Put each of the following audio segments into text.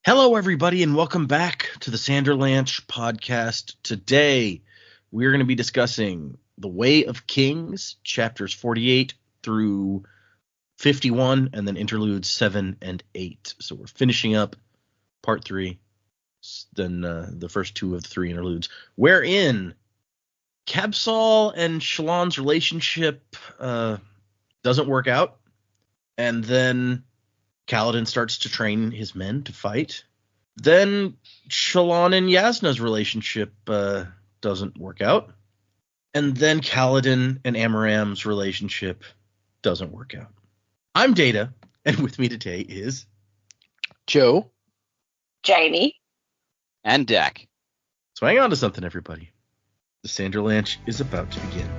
Hello, everybody, and welcome back to the Sanderlanche podcast. Today, we're going to be discussing The Way of Kings, chapters 48 through 51, and then interludes 7 and 8. So we're finishing up part 3, then the first two of the three interludes, wherein Cabsal and Shallan's relationship doesn't work out, and then Kaladin starts to train his men to fight. Then Shallan and Yasna's relationship doesn't work out. And then Kaladin and Amaram's relationship doesn't work out. I'm Data, and with me today is Joe, Jamie, and Dak. So hang on to something, everybody. The Sanderlanche is about to begin.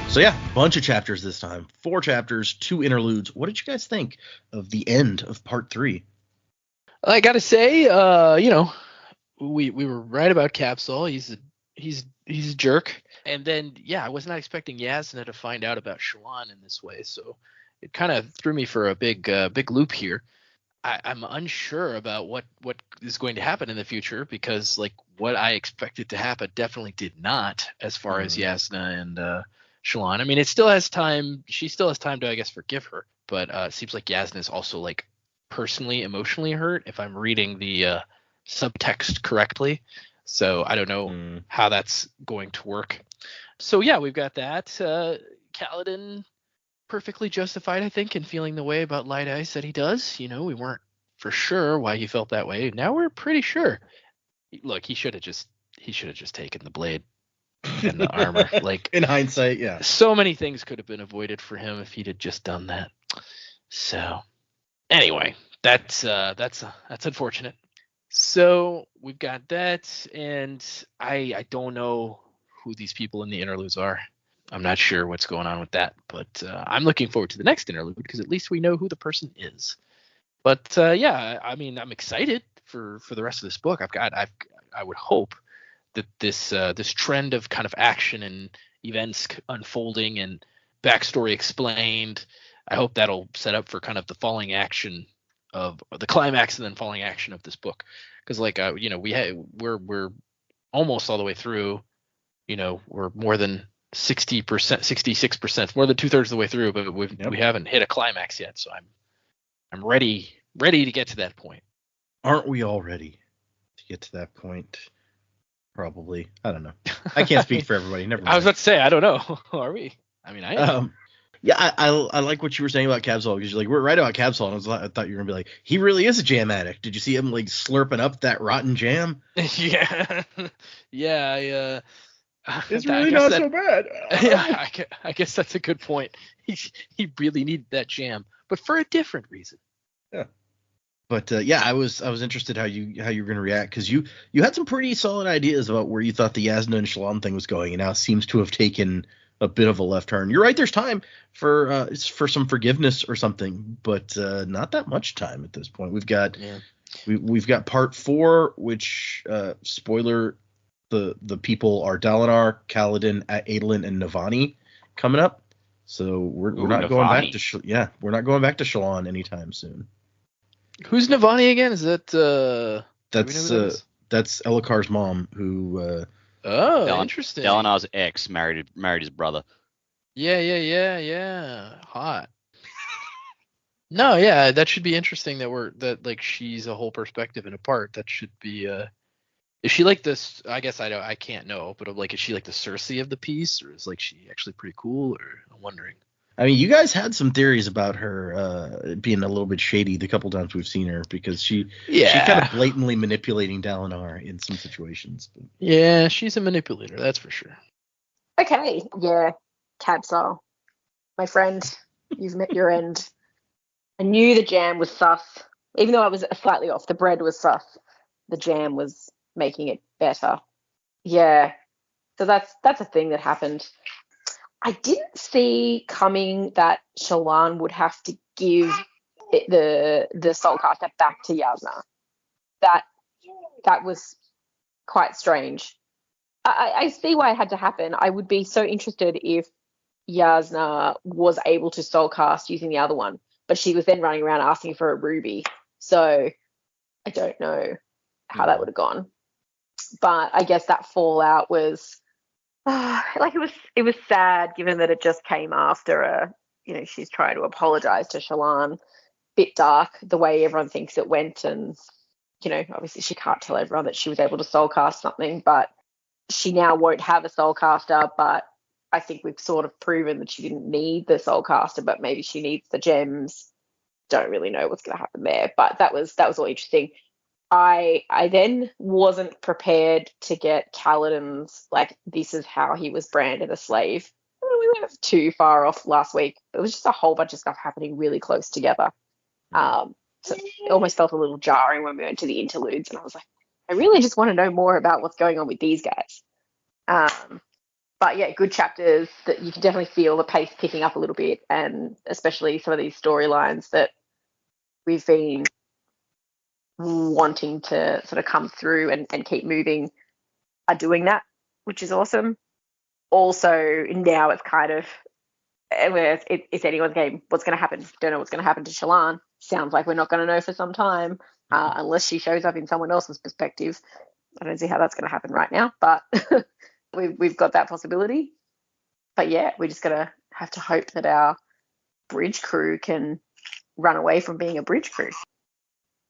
So yeah, bunch of chapters this time. 4 chapters, 2 interludes. What did you guys think of the end of part 3? I gotta say, we were right about Capsule. He's a jerk. And then I was not expecting Yasna to find out about Shallan in this way, so it kind of threw me for a big loop here. I'm unsure about what is going to happen in the future, because like what I expected to happen definitely did not, as far as Yasna and Shallan. I mean, it still has time. She still has time to, I guess, forgive her. But it seems like Yasna is also like personally, emotionally hurt, if I'm reading the subtext correctly. So I don't know how that's going to work. So yeah, we've got that. Kaladin perfectly justified, I think, in feeling the way about Light Eyes that he does. You know, we weren't for sure why he felt that way. Now we're pretty sure. Look, he should have just taken the blade and the armor. Like, in hindsight, yeah. So many things could have been avoided for him if he'd have just done that. So anyway, that's unfortunate. So we've got that, and I don't know who these people in the interludes are. I'm not sure what's going on with that, but I'm looking forward to the next interlude, because at least we know who the person is. But I mean, I'm excited for the rest of this book. I would hope that this trend of kind of action and events unfolding and backstory explained, I hope that'll set up for kind of the falling action of the climax and then falling action of this book. Because like we're almost all the way through. We're more than 60%, 66%, more than 2/3 of the way through, but we haven't hit a climax yet. So I'm ready to get to that point. Aren't we all ready to get to that point? Probably. I don't know. I can't speak for everybody. Never mind. I was about to say, I don't know. Are we? I mean, I am. Yeah, I like what you were saying about Cabsal, because you're like, we're right about Cabsal, and I thought you were going to be like, he really is a jam addict. Did you see him like slurping up that rotten jam? Yeah. Yeah, it's really not so bad. Yeah, I guess that's a good point. He really needed that jam, but for a different reason. Yeah. But I was interested how you were going to react, because you had some pretty solid ideas about where you thought the Yasna and Shallan thing was going, and now it seems to have taken a bit of a left turn. You're right. There's time for some forgiveness or something, but not that much time at this point. We've got part 4, which spoiler, the people are Dalinar, Kaladin, Adolin, and Navani coming up. So we're not going back to we're not going back to Shallan anytime soon. Who's Navani again? Is that that's Elikar's mom, who interesting. Dalinar's ex married his brother. Yeah. Hot. No, yeah, that should be interesting that she's a whole perspective and a part. That should be is she like this? I guess I can't know, but like, is she like the Cersei of the piece, or is like she actually pretty cool? Or I'm wondering. I mean, you guys had some theories about her being a little bit shady the couple times we've seen her, because she's kind of blatantly manipulating Dalinar in some situations. Yeah, she's a manipulator, that's for sure. Okay, yeah, Cabsol, my friend, you've met your end. I knew the jam was sus, even though I was slightly off. The bread was sus. The jam was making it better. Yeah, so that's a thing that happened. I didn't see coming that Shallan would have to give the Soulcaster back to Yasna. That was quite strange. I see why it had to happen. I would be so interested if Yasna was able to soulcast using the other one, but she was then running around asking for a ruby. So I don't know how that would have gone. But I guess that fallout was like it was sad, given that it just came after she's trying to apologize to Shallan. Bit dark the way everyone thinks it went, and obviously she can't tell everyone that she was able to soulcast something, but she now won't have a soulcaster. But I think we've sort of proven that she didn't need the soulcaster, but maybe she needs the gems. Don't really know what's going to happen there, but that was all interesting. I then wasn't prepared to get Kaladin's, like, this is how he was branded a slave. We weren't too far off last week. It was just a whole bunch of stuff happening really close together. So it almost felt a little jarring when we went to the interludes, and I was like, I really just want to know more about what's going on with these guys. But yeah, good chapters that you can definitely feel the pace picking up a little bit, and especially some of these storylines that we've been wanting to sort of come through and keep moving are doing that, which is awesome. Also, now it's kind of, it's anyone's game. What's going to happen? Don't know what's going to happen to Shallan. Sounds like we're not going to know for some time, unless she shows up in someone else's perspective. I don't see how that's going to happen right now, but we've got that possibility. But yeah, we're just going to have to hope that our bridge crew can run away from being a bridge crew.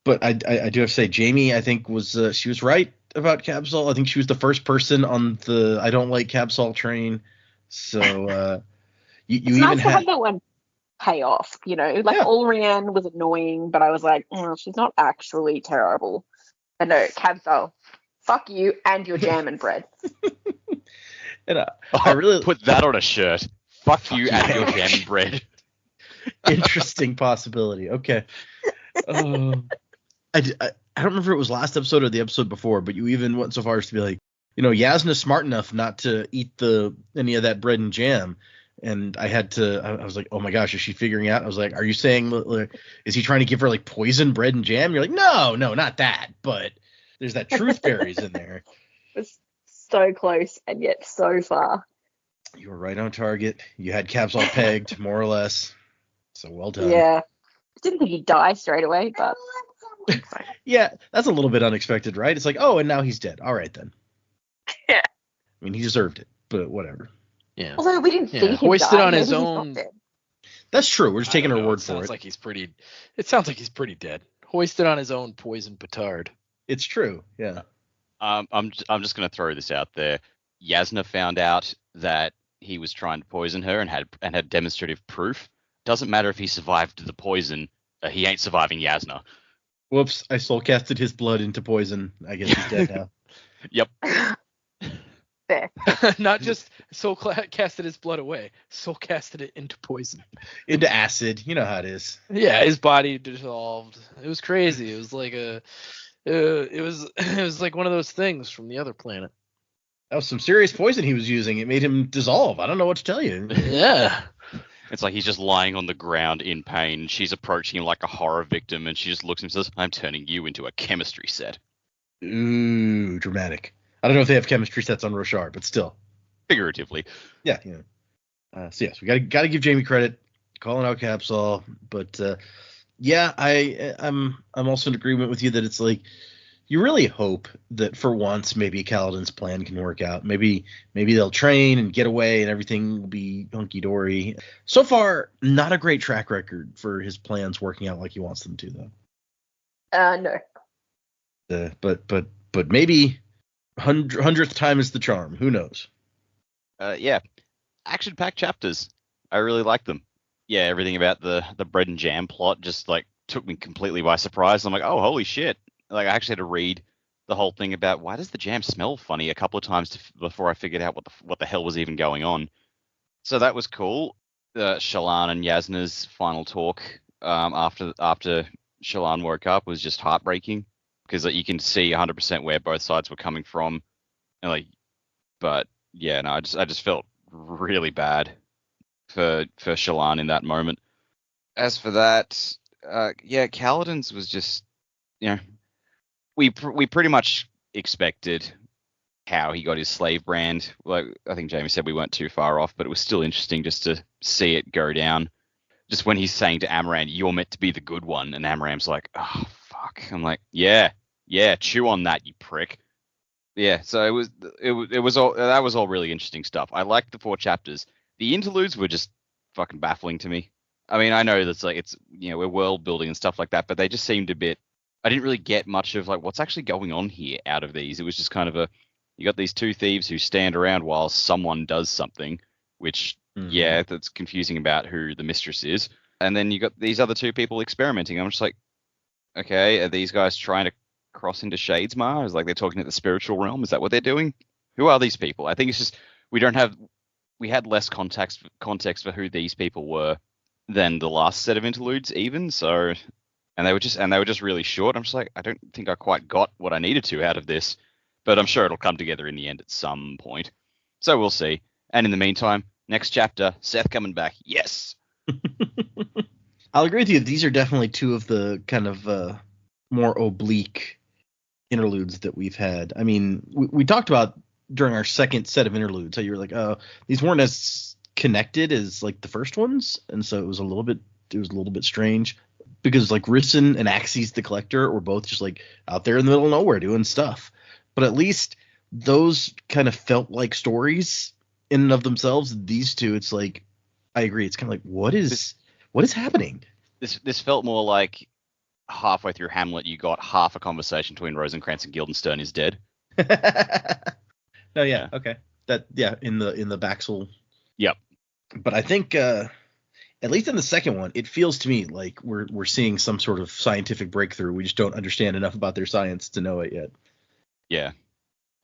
But I do have to say, Jamie, I think she was right about Cabsol. I think she was the first person on the I don't like Cabsol train. So you it's even nice to had have that one pay off. Ulrianne was annoying, but I was like, she's not actually terrible. But no, Cabsol, fuck you and your jam and bread. And I really put that on a shirt. Fuck you and your jam and bread. Interesting possibility. Okay. I don't remember if it was last episode or the episode before, but you even went so far as to be like, Yasna's smart enough not to eat any of that bread and jam. And I was like, oh my gosh, is she figuring out? I was like, are you saying, is he trying to give her like poison bread and jam? You're like, no, not that. But there's that truth berries in there. It's so close and yet so far. You were right on target. You had Cabsol pegged, more or less. So well done. Yeah. I didn't think he'd die straight away, but yeah, that's a little bit unexpected, right? It's like, oh, and now he's dead. All right, then. Yeah. I mean, he deserved it, but whatever. Yeah. Although we didn't see him hoisted die, on his maybe own. That's true. We're just taking her word for it. It sounds like he's pretty dead. Hoisted on his own poison petard. It's true. Yeah. I'm just going to throw this out there. Yasna found out that he was trying to poison her and had demonstrative proof. Doesn't matter if he survived the poison. He ain't surviving Yasna. Whoops! I soul casted his blood into poison. I guess he's dead now. Yep. Fair. Not just soul casted his blood away. Soul casted it into poison. Into acid. You know how it is. Yeah, his body dissolved. It was crazy. It was like it was like one of those things from the other planet. That was some serious poison he was using. It made him dissolve. I don't know what to tell you. Yeah. It's like he's just lying on the ground in pain. She's approaching him like a horror victim, and she just looks at him and says, I'm turning you into a chemistry set. Ooh, dramatic. I don't know if they have chemistry sets on Roshar, but still. Figuratively. Yeah. So yes, we got to give Jamie credit, calling out Cabsol, but yeah, I'm also in agreement with you that it's like you really hope that for once maybe Kaladin's plan can work out. Maybe they'll train and get away and everything will be hunky dory. So far, not a great track record for his plans working out like he wants them to, though. No. But maybe 100th time is the charm. Who knows? Yeah. Action-packed chapters. I really like them. yeah, everything about the bread and jam plot just like took me completely by surprise. I'm like, oh, holy shit! Like I actually had to read the whole thing about why does the jam smell funny a couple of times before I figured out what the hell was even going on. So that was cool. Shallan and Yasna's final talk after Shallan woke up was just heartbreaking because like, you can see 100% where both sides were coming from, and like, but yeah, no, I just felt really bad for Shallan in that moment. As for that, yeah, Kaladin's was just, you know, we pretty much expected how he got his slave brand. Like I think Jamie said, we weren't too far off, but it was still interesting just to see it go down. Just when he's saying to Amaram, "You're meant to be the good one," and Amaram's like, "Oh fuck," I'm like, "Yeah, chew on that, you prick." Yeah, so it was all that was all really interesting stuff. I liked the 4 chapters. The interludes were just fucking baffling to me. I mean, I know that's like it's we're world building and stuff like that, but they just seemed a bit. I didn't really get much of like what's actually going on here out of these. It was just kind of you got these 2 thieves who stand around while someone does something, which yeah, that's confusing about who the mistress is, and then you got these other 2 people experimenting. I'm just like, okay, are these guys trying to cross into Shadesmar? Is like they're talking to the spiritual realm? Is that what they're doing? Who are these people? I think it's just we had less context for who these people were than the last set of interludes even. So, and they were just really short. I'm just like, I don't think I quite got what I needed to out of this, but I'm sure it'll come together in the end at some point. So we'll see. And in the meantime, next chapter, Seth coming back. Yes. I'll agree with you. These are definitely 2 of the kind of more oblique interludes that we've had. I mean, we talked about during our second set of interludes how you were like, oh, these weren't as connected as like the first ones, and so it was a little bit strange because like Risen and Axes the Collector were both just like out there in the middle of nowhere doing stuff, but at least those kind of felt like stories in and of themselves. These 2, it's like, I agree, it's kind of like what is happening? This felt more like halfway through Hamlet, you got half a conversation between Rosencrantz and Guildenstern is dead. No, yeah, okay, that in the Baxel. Yep. But I think at least in the second one, it feels to me like we're seeing some sort of scientific breakthrough. We just don't understand enough about their science to know it yet. Yeah,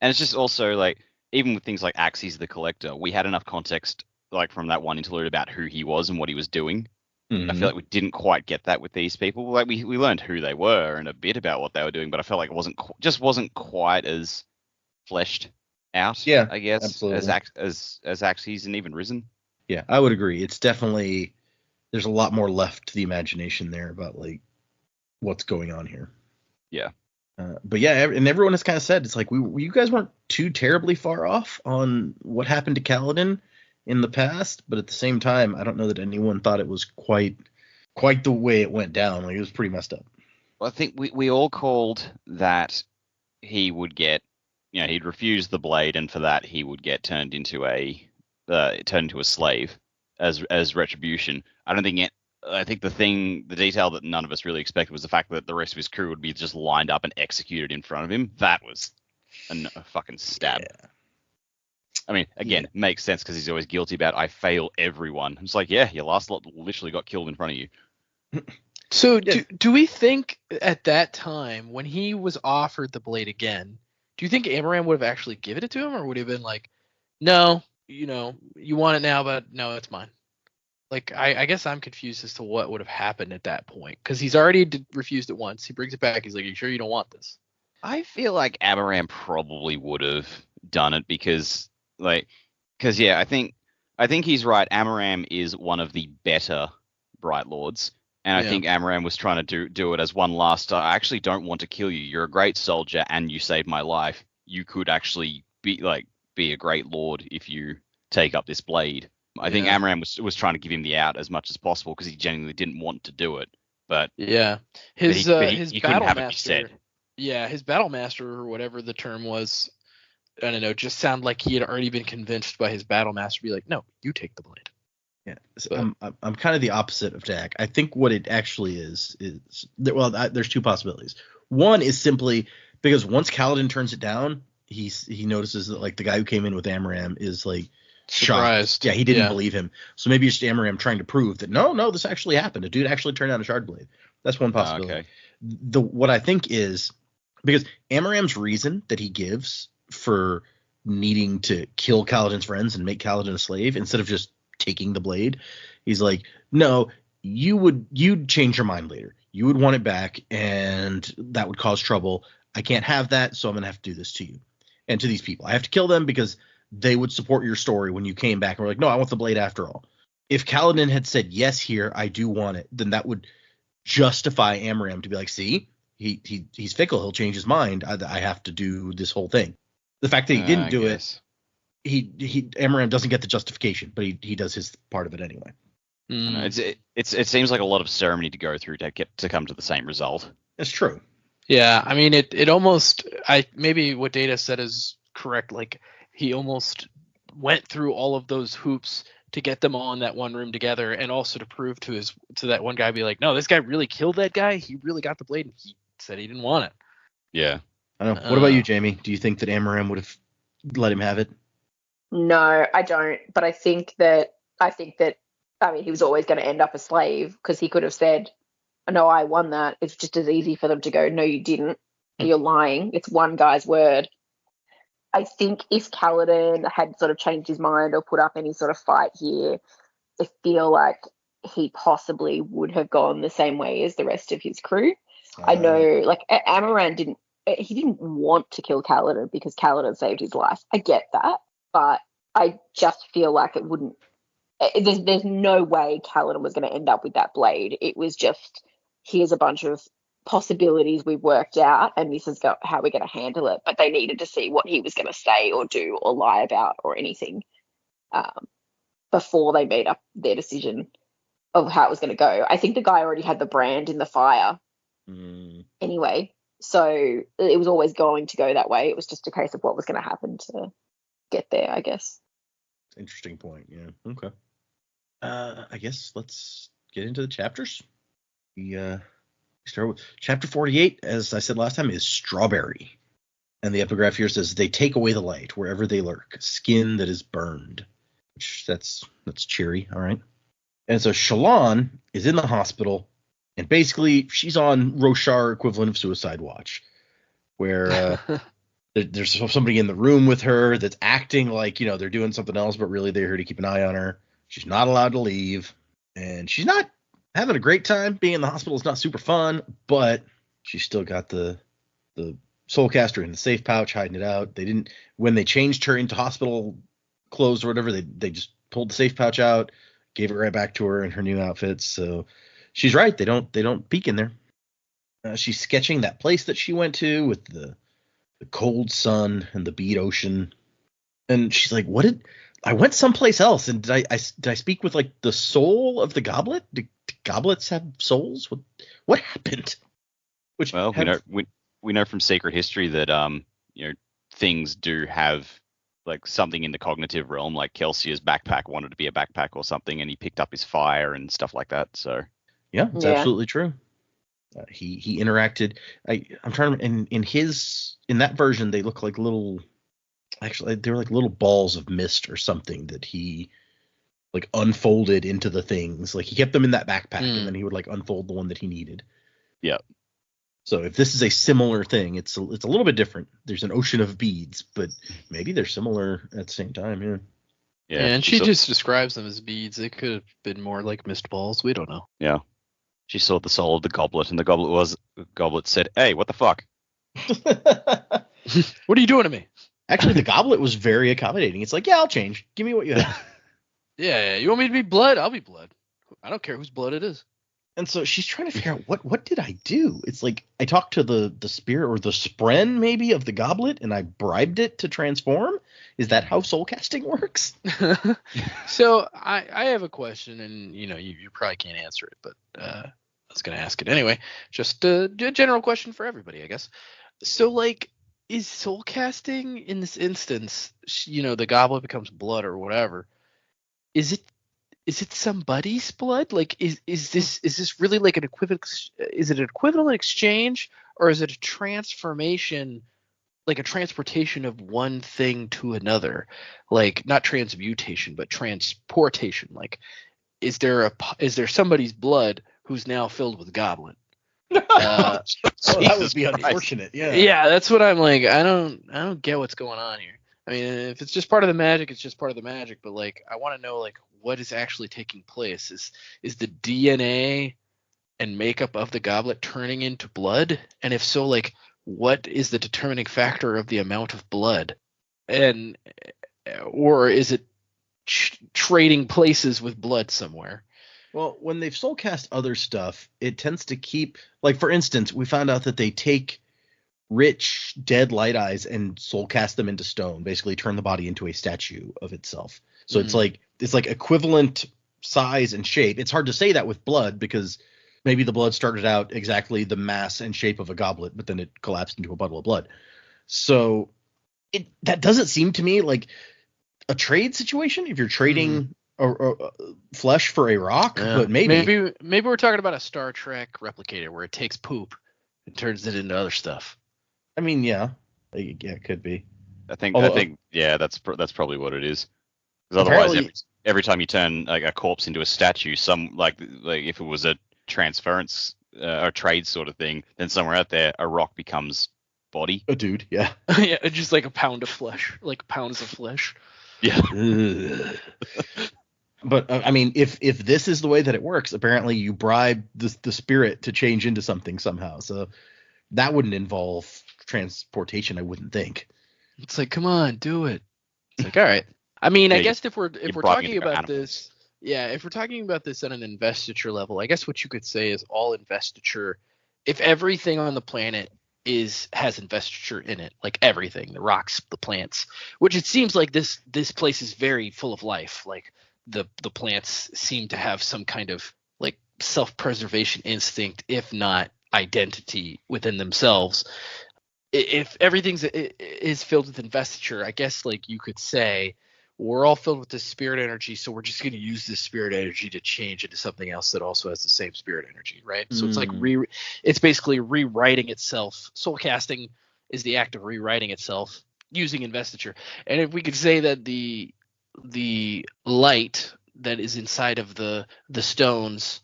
and it's just also like even with things like Axes the Collector, we had enough context like from that one interlude about who he was and what he was doing. I feel like we didn't quite get that with these people. Like we learned who they were and a bit about what they were doing, but I felt like it wasn't quite as fleshed out. Yeah, I guess absolutely. as Axes and even Risen. Yeah, I would agree. It's definitely there's a lot more left to the imagination there about like what's going on here. Yeah. But yeah, and everyone has kind of said it's like you guys weren't too terribly far off on what happened to Kaladin in the past, but at the same time, I don't know that anyone thought it was quite the way it went down. Like it was pretty messed up. Well, I think we all called that he would get, he'd refuse the blade, and for that he would get turned into a slave as retribution. I think the detail that none of us really expected was the fact that the rest of his crew would be just lined up and executed in front of him. That was a fucking stab. Yeah. I mean, again, it makes sense because he's always guilty about I fail everyone. It's like, yeah, your last lot literally got killed in front of you. So do we think at that time when he was offered the blade again, do you think Amaram would have actually given it to him, or would he have been like, no, you want it now, but no, it's mine? Like, I guess I'm confused as to what would have happened at that point because he's already refused it once. He brings it back. He's like, are you sure you don't want this? I feel like Amaram probably would have done it because yeah, I think he's right. Amaram is one of the better Bright Lords, and I think Amaram was trying to do it as one last. I actually don't want to kill you. You're a great soldier, and you saved my life. You could actually be a great lord if you take up this blade. I think Amaram was trying to give him the out as much as possible because he genuinely didn't want to do it. But yeah, his battle master. Yeah, his battle master or whatever the term was. I don't know, just sounded like he had already been convinced by his battle master to be like, no, you take the blade. Yeah, so I'm kind of the opposite of Dak. I think what it actually is there's 2 possibilities. One is simply because once Kaladin turns it down, he notices that like the guy who came in with Amaram is like Surprised. Yeah, he didn't believe him. So maybe it's just Amaram trying to prove that no, this actually happened. A dude actually turned down a shard blade. That's one possibility. Okay. What I think is because Amaram's reason that he gives for needing to kill Kaladin's friends and make Kaladin a slave instead of just taking the blade, he's like, no, you'd change your mind later. You would want it back, and that would cause trouble. I can't have that, so I'm gonna have to do this to you and to these people. I have to kill them because they would support your story when you came back and were like, no, I want the blade after all. If Kaladin had said yes here, I do want it, then that would justify Amaram to be like, see, he's fickle. He'll change his mind. I have to do this whole thing. The fact that he didn't do it, Amaram doesn't get the justification, but he does his part of it anyway. It seems like a lot of ceremony to go through to come to the same result. That's true. Yeah, I mean, it almost, maybe what Data said is correct. Like, he almost went through all of those hoops to get them all in that one room together, and also to prove to that one guy, be like, no, this guy really killed that guy. He really got the blade, and he said he didn't want it. Yeah. I don't know. What about you, Jamie? Do you think that Amaram would have let him have it? No, I don't. But I think that he was always going to end up a slave, because he could have said, no, I won that. It's just as easy for them to go, no, you didn't. You're lying. It's one guy's word. I think if Kaladin had sort of changed his mind or put up any sort of fight here, I feel like he possibly would have gone the same way as the rest of his crew. I know, like, Amaran didn't want to kill Kaladin because Kaladin saved his life. I get that, but I just feel like it wouldn't. There's no way Kaladin was going to end up with that blade. It was just, here's a bunch of possibilities we've worked out, and this is how we're going to handle it. But they needed to see what he was going to say or do or lie about or anything before they made up their decision of how it was going to go. I think the guy already had the brand in the fire anyway, so it was always going to go that way. It was just a case of what was going to happen to get there, I guess. Interesting point. Yeah. Okay. I guess let's get into the chapters. We start with chapter 48, as I said last time, is Strawberry. And the epigraph here says, they take away the light wherever they lurk, skin that is burned. Which that's cheery, all right. And so Shallan is in the hospital, and basically she's on Roshar equivalent of suicide watch, where there's somebody in the room with her that's acting like, they're doing something else, but really they're here to keep an eye on her. She's not allowed to leave, and she's not having a great time. Being in the hospital is not super fun, but she's still got the soulcaster in the safe pouch, hiding it out. They didn't, when they changed her into hospital clothes or whatever, they just pulled the safe pouch out, gave it right back to her in her new outfits. So she's right. They don't peek in there. She's sketching that place that she went to with the cold sun and the bead ocean. And she's like, I went someplace else, and did I speak with like the soul of the goblet? Do goblets have souls? What happened? We know from Secret History that things do have like something in the cognitive realm, like Kelsia's backpack wanted to be a backpack or something, and he picked up his fire and stuff like that. So yeah, it's absolutely true. He interacted. I'm trying to, in that version they look like little. Actually, they were like little balls of mist or something that he like unfolded into the things. Like he kept them in that backpack, and then he would like unfold the one that he needed. Yeah. So if this is a similar thing, it's a little bit different. There's an ocean of beads, but maybe they're similar at the same time. Yeah. Yeah, and she just describes them as beads. They could have been more like mist balls. We don't know. Yeah. She saw the soul of the goblet, and the goblet said, "Hey, what the fuck? What are you doing to me?" Actually, the goblet was very accommodating. It's like, yeah, I'll change. Give me what you have. Yeah. You want me to be blood? I'll be blood. I don't care whose blood it is. And so she's trying to figure out what did I do? It's like I talked to the spirit or the spren maybe of the goblet, and I bribed it to transform. Is that how soul casting works? So I have a question, and you probably can't answer it, but I was going to ask it anyway. Just a general question for everybody, I guess. So like, is soul casting in this instance, the goblet becomes blood or whatever? Is it somebody's blood? Like, is this really like an equivalent? Is it an equivalent exchange, or is it a transformation like a transportation of one thing to another, like not transmutation but transportation. Like, is there somebody's blood who's now filled with goblin? That would be Christ. unfortunate. Yeah. Yeah, that's what I'm like. I don't get what's going on here. I mean, if it's just part of the magic, it's just part of the magic. But like, I want to know like what is actually taking place. Is the DNA and makeup of the goblet turning into blood? And if so, like, what is the determining factor of the amount of blood? And or is it trading places with blood somewhere? Well, when they've soul cast other stuff, it tends to keep, like, for instance, we found out that they take rich dead light eyes and soul cast them into stone, basically turn the body into a statue of itself. So it's like equivalent size and shape. It's hard to say that with blood because maybe the blood started out exactly the mass and shape of a goblet, but then it collapsed into a bottle of blood. So that doesn't seem to me like a trade situation if you're trading flesh for a rock. Yeah. But maybe we're talking about a Star Trek replicator where it takes poop and turns it into other stuff. I mean, yeah, it could be. I think that's probably what it is. Because otherwise, every time you turn like a corpse into a statue, some like if it was a transference or trade sort of thing, then somewhere out there a rock becomes body. A dude, yeah. Yeah, just like a pound of flesh, like pounds of flesh. Yeah. But I mean, if this is the way that it works, apparently you bribe the spirit to change into something somehow. So that wouldn't involve transportation, I wouldn't think. It's like, come on, do it. It's like, all right. I mean, I guess if we're talking about this, if we're talking about this at an investiture level, I guess what you could say is all investiture. If everything on the planet has investiture in it, like everything, the rocks, the plants, which it seems like this place is very full of life. Like the plants seem to have some kind of like self-preservation instinct, if not identity within themselves. If everything is filled with investiture, I guess like you could say we're all filled with this spirit energy, so we're just going to use this spirit energy to change into something else that also has the same spirit energy, right? So it's like it's basically rewriting itself. Soul casting is the act of rewriting itself using investiture. And if we could say that the light that is inside of the stones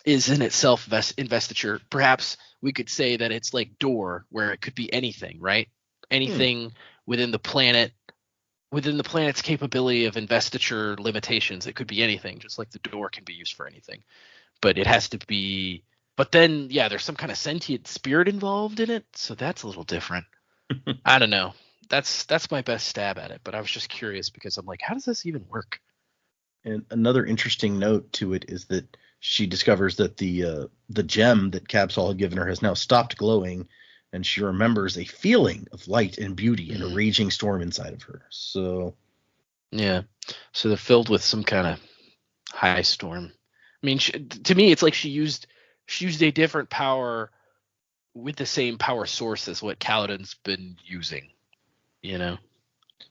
is in itself investiture, perhaps we could say that it's like door, where it could be anything, right? Anything within the planet's capability of investiture limitations. It could be anything, just like the door can be used for anything. But it has to be. But then, yeah, there's some kind of sentient spirit involved in it, so that's a little different. I don't know. That's my best stab at it. But I was just curious because I'm like, how does this even work? And another interesting note to it is that she discovers that the gem that Capsol had given her has now stopped glowing, and she remembers a feeling of light and beauty and a raging storm inside of her. So, yeah. So they're filled with some kind of high storm. I mean, to me, it's like she used a different power with the same power source as what Kaladin's been using. You know,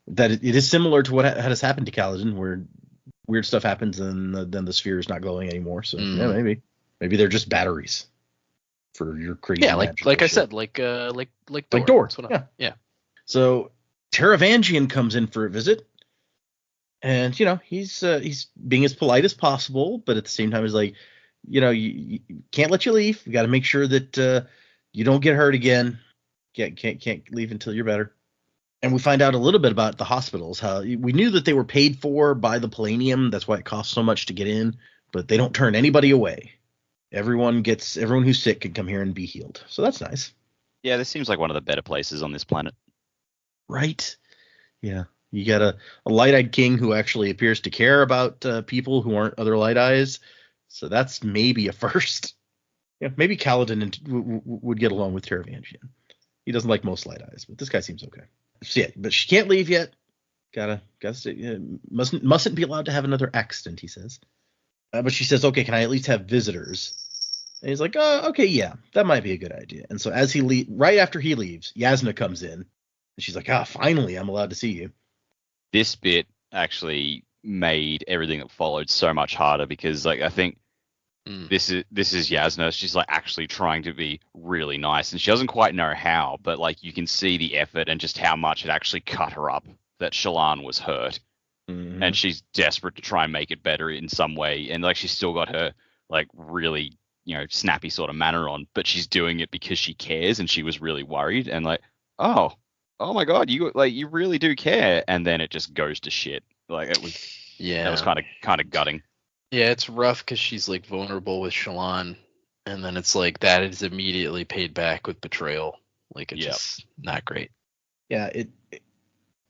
that it is similar to what has happened to Kaladin, where weird stuff happens and then the sphere is not glowing anymore. So yeah, maybe they're just batteries for your crazy. Yeah, like I said, like Door. Like Door. Yeah. So Taravangian comes in for a visit, and he's being as polite as possible, but at the same time he's like, you can't let you leave. We got to make sure that you don't get hurt again. Can't leave until you're better. And we find out a little bit about the hospitals. How we knew that they were paid for by the Palladium. That's why it costs so much to get in. But they don't turn anybody away. Everyone who's sick can come here and be healed. So that's nice. Yeah, this seems like one of the better places on this planet. Right? Yeah. You got a light-eyed king who actually appears to care about people who aren't other light eyes. So that's maybe a first. Yeah, maybe Kaladin would get along with Taravangian. He doesn't like most light eyes, but this guy seems okay. So yeah, but she can't leave yet. Gotta stay, mustn't be allowed to have another accident, he says. But she says, okay, can I at least have visitors? And he's like, okay, yeah, that might be a good idea. And so as right after he leaves, Yasna comes in, and she's like, finally, I'm allowed to see you. This bit actually made everything that followed so much harder because, like, I think This is Yasna. She's like actually trying to be really nice, and she doesn't quite know how, but like you can see the effort and just how much it actually cut her up that Shallan was hurt, and she's desperate to try and make it better in some way, and like she's still got her like really snappy sort of manner on, but she's doing it because she cares, and she was really worried, and like oh my god, you really do care, and then it just goes to shit. Like that was kind of gutting. Yeah, it's rough because she's like vulnerable with Shallan, and then it's like that is immediately paid back with betrayal. Like it's just not great. Yeah,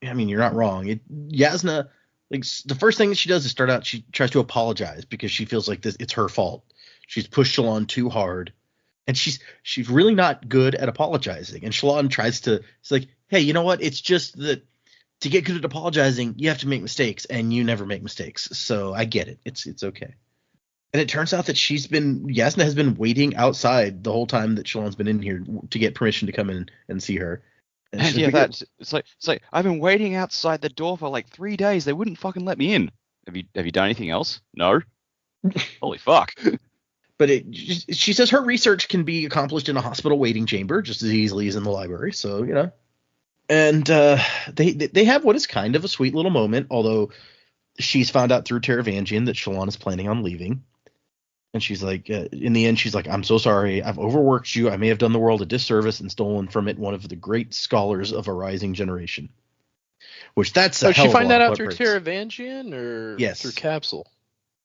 I mean, you're not wrong. Yasna, like the first thing that she does is start out. She tries to apologize because she feels like it's her fault. She's pushed Shallan too hard, and she's really not good at apologizing. And Shallan tries to. It's like, hey, you know what? It's just that. To get good at apologizing, you have to make mistakes, and you never make mistakes. So I get it. It's okay. And it turns out that Yasna has been waiting outside the whole time that Shallan's been in here to get permission to come in and see her. And it's like I've been waiting outside the door for like 3 days. They wouldn't fucking let me in. Have you done anything else? No. Holy fuck. But she says her research can be accomplished in a hospital waiting chamber just as easily as in the library. So And they have what is kind of a sweet little moment, although she's found out through Taravangian that Shallan is planning on leaving. And she's like, in the end, she's like, I'm so sorry. I've overworked you. I may have done the world a disservice and stolen from it one of the great scholars of a rising generation. Which that's a hell of a lot. Did she find that out through Taravangian or through Capsule?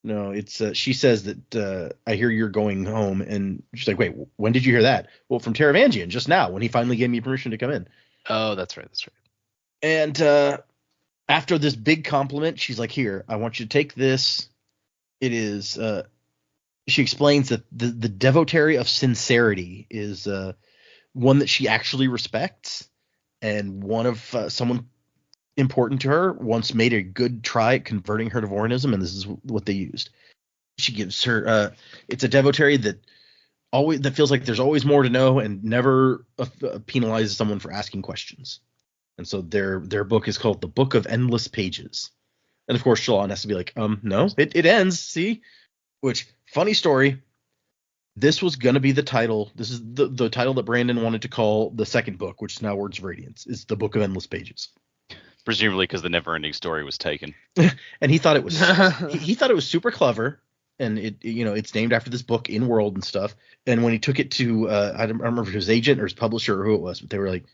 No, it's she says that I hear you're going home. And she's like, wait, when did you hear that? Well, from Taravangian, just now, when he finally gave me permission to come in. Oh, that's right. And after this big compliment, she's like, here, I want you to take this. It is, she explains that the devotary of sincerity is one that she actually respects. And one of someone important to her once made a good try at converting her to Vorinism, and this is what they used. She gives her, it's a devotary that feels like there's always more to know and never penalizes someone for asking questions. And so their book is called The Book of Endless Pages. And of course, Shallan has to be like, no, it ends. See, which funny story. This was going to be the title. This is the title that Brandon wanted to call the second book, which is now Words of Radiance, is The Book of Endless Pages. Presumably because the never-ending story was taken. And he thought it was he thought it was super clever. And it's named after this book in world and stuff. And when he took it to, I don't remember if it was his agent or his publisher or who it was, but they were like,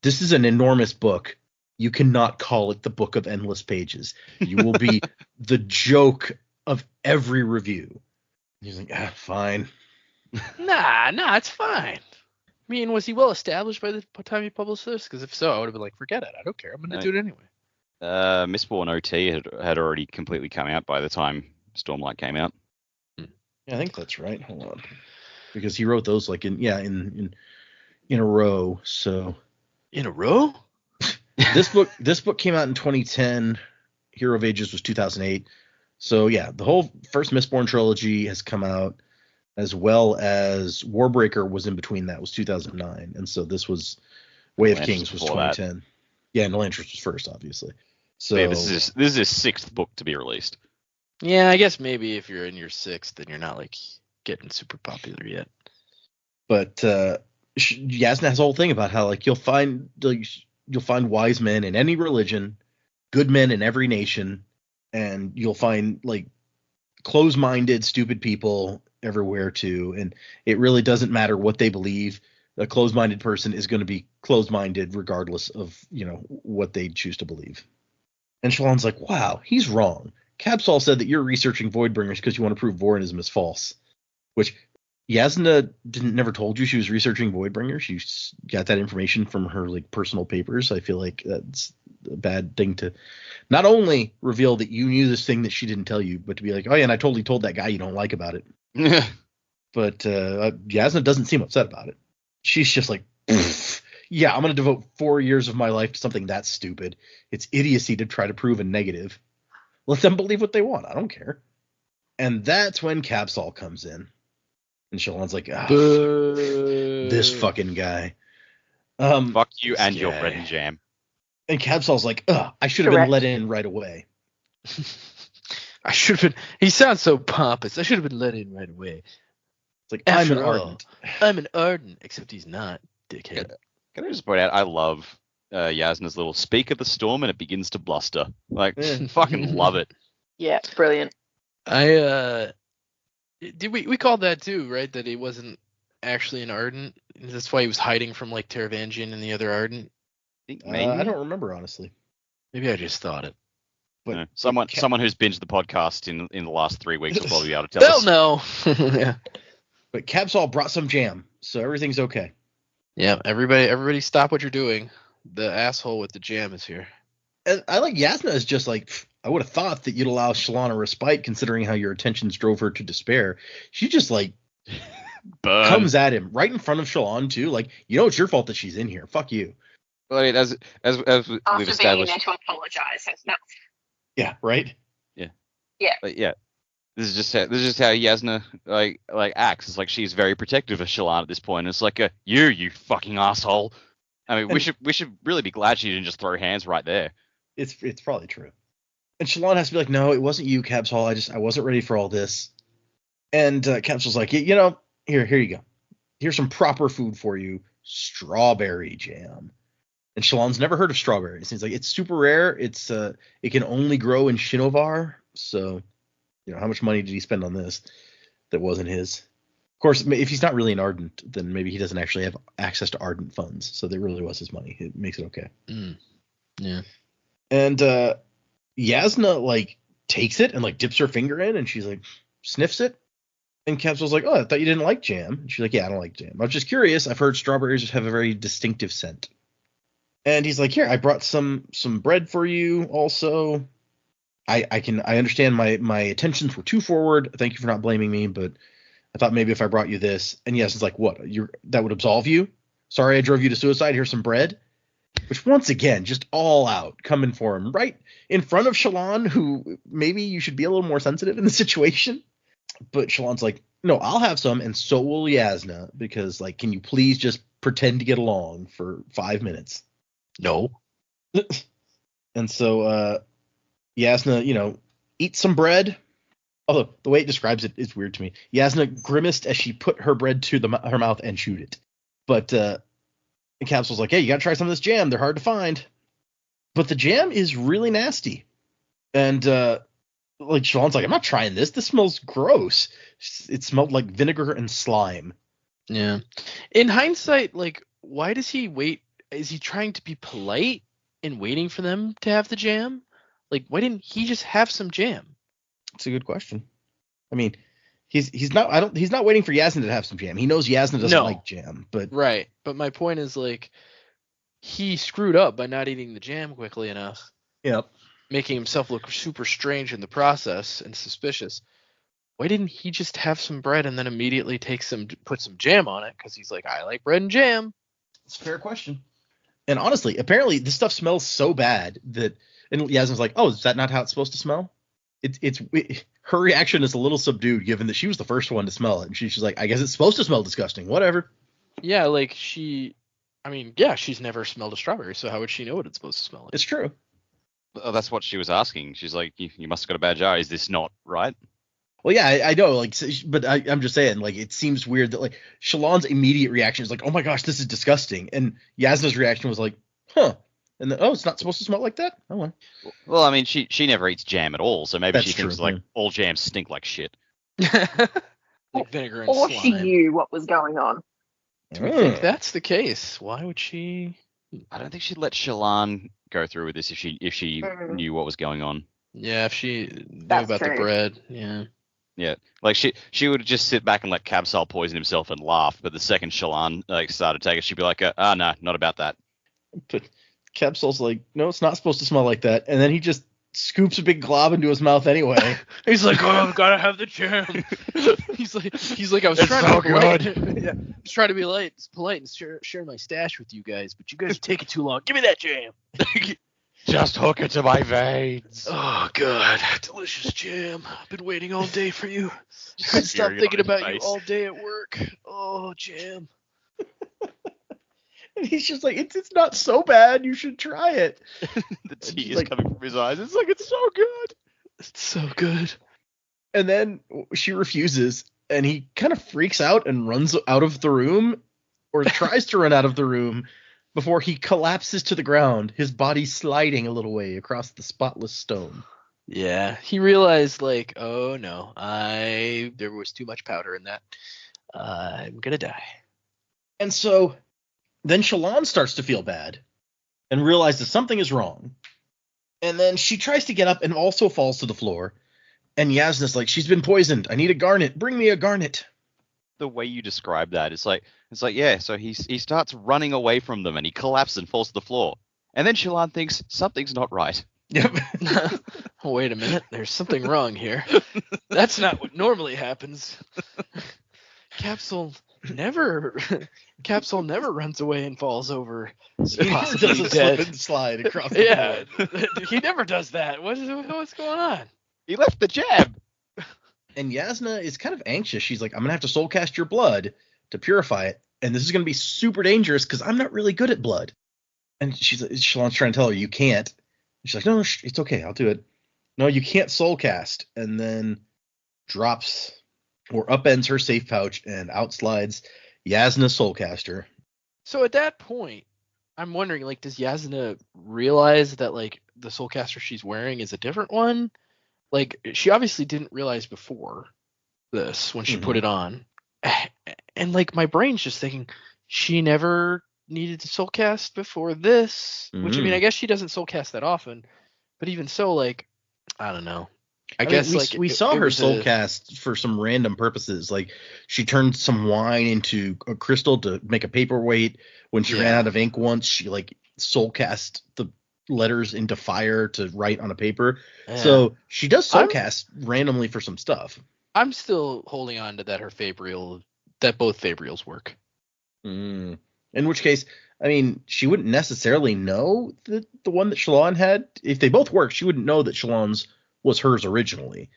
this is an enormous book. You cannot call it the Book of Endless Pages. You will be the joke of every review. He's like, fine. Nah, it's fine. I mean, was he well established by the time he published this? Because if so, I would have been like, forget it. I don't care. I'm going to do it anyway. Mistborn OT had already completely come out by the time Stormlight came out. Yeah, I think that's right. Hold on, because he wrote those like in a row. So in a row. This book came out in 2010. Hero of Ages was 2008. So yeah, the whole first Mistborn trilogy has come out, as well as Warbreaker was in between. That was 2009, and so this was Way of Kings was 2010. That. Yeah, and Elantris was first, obviously. So yeah, this is his sixth book to be released. Yeah, I guess maybe if you're in your sixth, then you're not like getting super popular yet. But Yasna has a whole thing about how like you'll find wise men in any religion, good men in every nation, and you'll find like close-minded, stupid people everywhere too. And it really doesn't matter what they believe. A closed-minded person is going to be closed-minded regardless of what they choose to believe. And Shallan's like, wow, he's wrong. Capsol said that you're researching Voidbringers because you want to prove Vorinism is false, which Yasna never told you she was researching Voidbringers. She got that information from her like personal papers. I feel like that's a bad thing to not only reveal that you knew this thing that she didn't tell you, but to be like, oh yeah, and I totally told that guy you don't like about it. But Yasna doesn't seem upset about it. She's just like, yeah, I'm going to devote 4 years of my life to something that stupid. It's idiocy to try to prove a negative. Let them believe what they want. I don't care. And that's when Capsol comes in. And Shallan's like, this fucking guy. Fuck you and your bread and jam. And Capsol's like, I should have been let in right away. I should have been. He sounds so pompous. I should have been let in right away. It's like, I'm an After all, ardent. I'm an ardent, except he's not, dickhead. Can I just point out, I love Yasna's little speak of the storm and it begins to bluster. Like, Yeah. fucking love it. Yeah, brilliant. Did we called that too, right? That he wasn't actually an ardent. That's why he was hiding from like Taravangian and the other ardent. I think maybe. I don't remember, honestly. Maybe I just thought it. But someone who's binged the podcast in the last 3 weeks will probably be able to tell They'll us. know. Yeah. But Capsol brought some jam, so everything's okay. Yeah. Everybody, stop what you're doing. The asshole with the jam is here. And I like Yasna is just like, I would have thought that you'd allow Shallan a respite considering how your attentions drove her to despair. She just like comes at him right in front of Shallan too. Like, it's your fault that she's in here. Fuck you. Well, I mean, as we've After being established. there to apologize. No. Yeah, right? But yeah, this is just how Yasna like acts. It's like she's very protective of Shallan at this point. It's like you fucking asshole. I mean, we should really be glad she didn't just throw hands right there. It's probably true. And Shallan has to be like, no, it wasn't you, Capsol. I wasn't ready for all this. And Capsol's like, here you go. Here's some proper food for you. Strawberry jam. And Shallan's never heard of strawberries. He's like, it's super rare. It can only grow in Shinovar. So, how much money did he spend on this that wasn't his? Of course, if he's not really an ardent, then maybe he doesn't actually have access to ardent funds. So there really was his money. It makes it okay. Yeah. And Yasna like takes it and like dips her finger in, and she's like sniffs it. And Capsol's like, oh, I thought you didn't like jam. And she's like, yeah, I don't like jam. I was just curious. I've heard strawberries have a very distinctive scent. And he's like, here, I brought some bread for you also. I understand my attentions were too forward. Thank you for not blaming me, but I thought maybe if I brought you this. And yes, it's like, what? That would absolve you? Sorry I drove you to suicide. Here's some bread. Which once again, just all out coming for him right in front of Shallan, who maybe you should be a little more sensitive in the situation. But Shallan's like, no, I'll have some, and so will Yasna, because like, can you please just pretend to get along for 5 minutes? No. And so Yasna, eats some bread. Although the way it describes it is weird to me. Yasna grimaced as she put her bread to her mouth and chewed it. But Capsule's like, hey, you got to try some of this jam. They're hard to find. But the jam is really nasty. And like Shallan's like, I'm not trying this. This smells gross. It smelled like vinegar and slime. Yeah. In hindsight, like, why does he wait? Is he trying to be polite and waiting for them to have the jam? Like, why didn't he just have some jam? It's a good question. I mean, he's not waiting for Yasna to have some jam. He knows Yasna doesn't like jam, but right. But my point is, like, he screwed up by not eating the jam quickly enough. Yep. Making himself look super strange in the process and suspicious. Why didn't he just have some bread and then immediately put some jam on it? Because he's like, I like bread and jam. It's a fair question. And honestly, apparently this stuff smells so bad that, and Yasna's like, oh, is that not how it's supposed to smell? Her reaction is a little subdued given that she was the first one to smell it. And she's like, I guess it's supposed to smell disgusting. Whatever. Yeah, like she's never smelled a strawberry, so how would she know what it's supposed to smell like? It's true. Oh, that's what she was asking. She's like, you must have got a bad jar. Is this not right? Well, yeah, I know, like, but I'm just saying, like, it seems weird that, like, Shallan's immediate reaction is like, oh my gosh, this is disgusting. And Yasna's reaction was like, huh. And then, oh, it's not supposed to smell like that? Oh, well, I mean, she never eats jam at all, so maybe That's she thinks, true, like, yeah. all jams stink like shit. Like vinegar and Or slime. she knew what was going on. Do we think that's the case? Why would she? I don't think she'd let Shallan go through with this if she knew what was going on. Yeah, if she knew That's about the true. bread. Yeah. Yeah, like she would just sit back and let Capsol poison himself and laugh. But the second Shallan started taking it, she'd be like, no, not about that. But Capsol's like, no, it's not supposed to smell like that. And then he just scoops a big glob into his mouth anyway. He's like, oh, I've got to have the jam. he's like, I was It's trying so to be polite. Yeah, I was trying to be polite and share my stash with you guys, but you guys are taking too long. Give me that jam. Just hook it to my veins. Oh god, delicious jam. I've been waiting all day for you. Just Couldn't stop staring thinking on his about you face. all day at work. Oh, jam. And he's just like, it's not so bad. You should try it. The tears like- coming from his eyes. It's like, it's so good. It's so good. And then she refuses, and he kind of freaks out and runs out of the room, or tries to run out of the room, before he collapses to the ground, his body sliding a little way across the spotless stone. Yeah, he realized like, oh no, there was too much powder in that. I'm gonna die. And so then Shallan starts to feel bad and realizes something is wrong. And then she tries to get up and also falls to the floor. And Yasna's like, she's been poisoned. I need a garnet. Bring me a garnet. The way you describe that, it's like yeah. So he starts running away from them and he collapses and falls to the floor. And then Shallan thinks something's not right. Yep. Wait a minute, there's something wrong here. That's not what normally happens. Capsule never runs away and falls over. He never does a slip and slide across the floor. He never does that. What's going on? He left the jab. And Yasna is kind of anxious. She's like, I'm going to have to soul cast your blood to purify it. And this is going to be super dangerous because I'm not really good at blood. And Shallan's trying to tell her, you can't. And she's like, no, it's okay. I'll do it. No, you can't soul cast. And then drops or upends her safe pouch and out slides Yasna Soulcaster. So at that point, I'm wondering, like, does Yasna realize that, like, the Soulcaster she's wearing is a different one? Like, she obviously didn't realize before this when she put it on. And, like, my brain's just thinking, she never needed to Soulcast before this. Which, I mean, I guess she doesn't Soulcast that often. But even so, like, I don't know. I guess we saw her soulcast for some random purposes. Like she turned some wine into a crystal to make a paperweight. When she ran out of ink once, she like soulcast the letters into fire to write on a paper. Yeah. So she does soulcast randomly for some stuff. I'm still holding on to that that both Fabrials work. In which case, I mean, she wouldn't necessarily know that the one that Shallan had. If they both work, she wouldn't know that Shallan's was hers originally,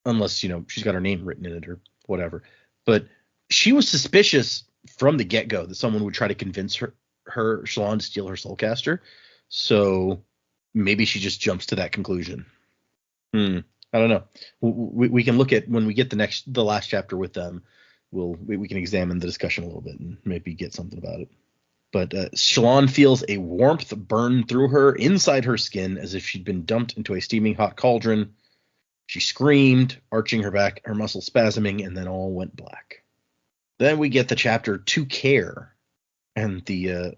unless, you know, she's got her name written in it or whatever. But she was suspicious from the get-go that someone would try to convince her Shallan to steal her Soulcaster. So maybe she just jumps to that conclusion. I don't know. We can look at when we get the last chapter with them. We can examine the discussion a little bit and maybe get something about it. But Shallan feels a warmth burn through her inside her skin as if she'd been dumped into a steaming hot cauldron. She screamed, arching her back, her muscles spasming, and then all went black. Then we get the chapter To Care. And the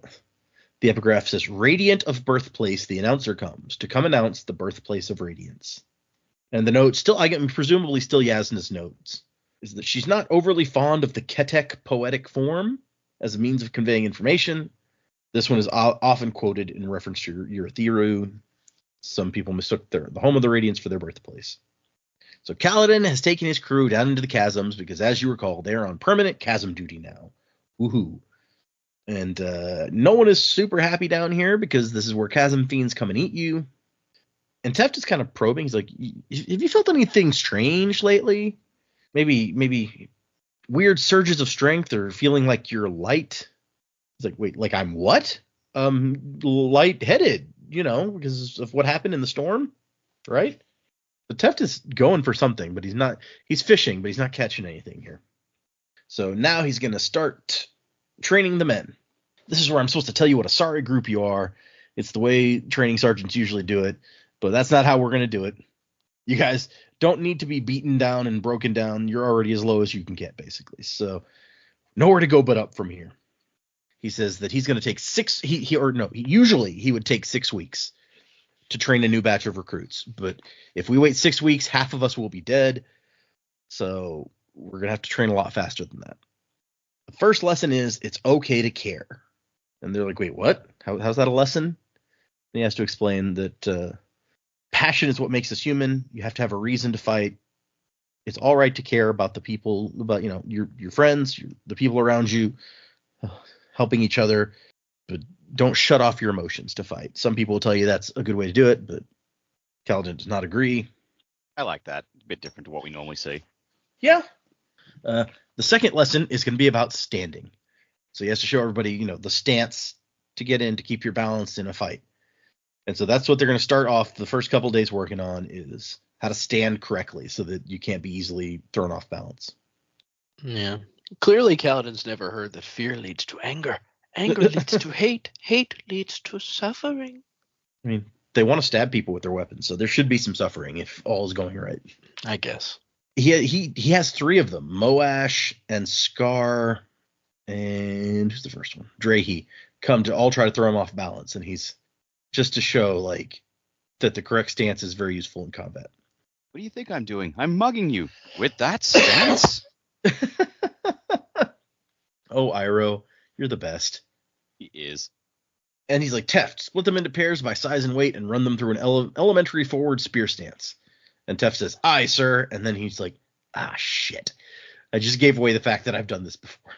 epigraph says, Radiant of birthplace, the announcer comes to come announce the birthplace of radiance. And the note, presumably still Yasna's notes, is that she's not overly fond of the Ketek poetic form as a means of conveying information. This one is often quoted in reference to Urithiru. Some people mistook the home of the Radiance for their birthplace. So Kaladin has taken his crew down into the chasms because, as you recall, they're on permanent chasm duty now. Woohoo. And no one is super happy down here because this is where chasm fiends come and eat you. And Teft is kind of probing. He's like, have you felt anything strange lately? Maybe weird surges of strength or feeling like you're light. It's like, wait, like I'm what? Lightheaded, because of what happened in the storm, right? The Teft is going for something, but he's fishing, but he's not catching anything here. So now he's going to start training the men. This is where I'm supposed to tell you what a sorry group you are. It's the way training sergeants usually do it, but that's not how we're going to do it. You guys don't need to be beaten down and broken down. You're already as low as you can get, basically. So nowhere to go but up from here. He says that he's going to take usually he would take 6 weeks to train a new batch of recruits. But if we wait 6 weeks, half of us will be dead. So we're going to have to train a lot faster than that. The first lesson is it's okay to care. And they're like, wait, what? How's that a lesson? And he has to explain that passion is what makes us human. You have to have a reason to fight. It's all right to care about the people, about your friends, the people around you, helping each other, but don't shut off your emotions to fight. Some people will tell you that's a good way to do it, but Kaladin does not agree. I like that. A bit different to what we normally see. Yeah. The second lesson is going to be about standing. So he has to show everybody, the stance to get in to keep your balance in a fight. And so that's what they're going to start off the first couple days working on is how to stand correctly so that you can't be easily thrown off balance. Yeah. Clearly, Kaladin's never heard that fear leads to anger. Anger leads to hate. Hate leads to suffering. I mean, they want to stab people with their weapons, so there should be some suffering if all is going right. I guess. He has 3 of them: Moash and Scar, and who's the first one? Drahe, come to all try to throw him off balance, and he's just to show like that the correct stance is very useful in combat. What do you think I'm doing? I'm mugging you with that stance. Oh, Iroh, you're the best. He is. And he's like, Teft, split them into pairs by size and weight and run them through an elementary forward spear stance. And Teft says, aye, sir. And then he's like, ah, shit. I just gave away the fact that I've done this before.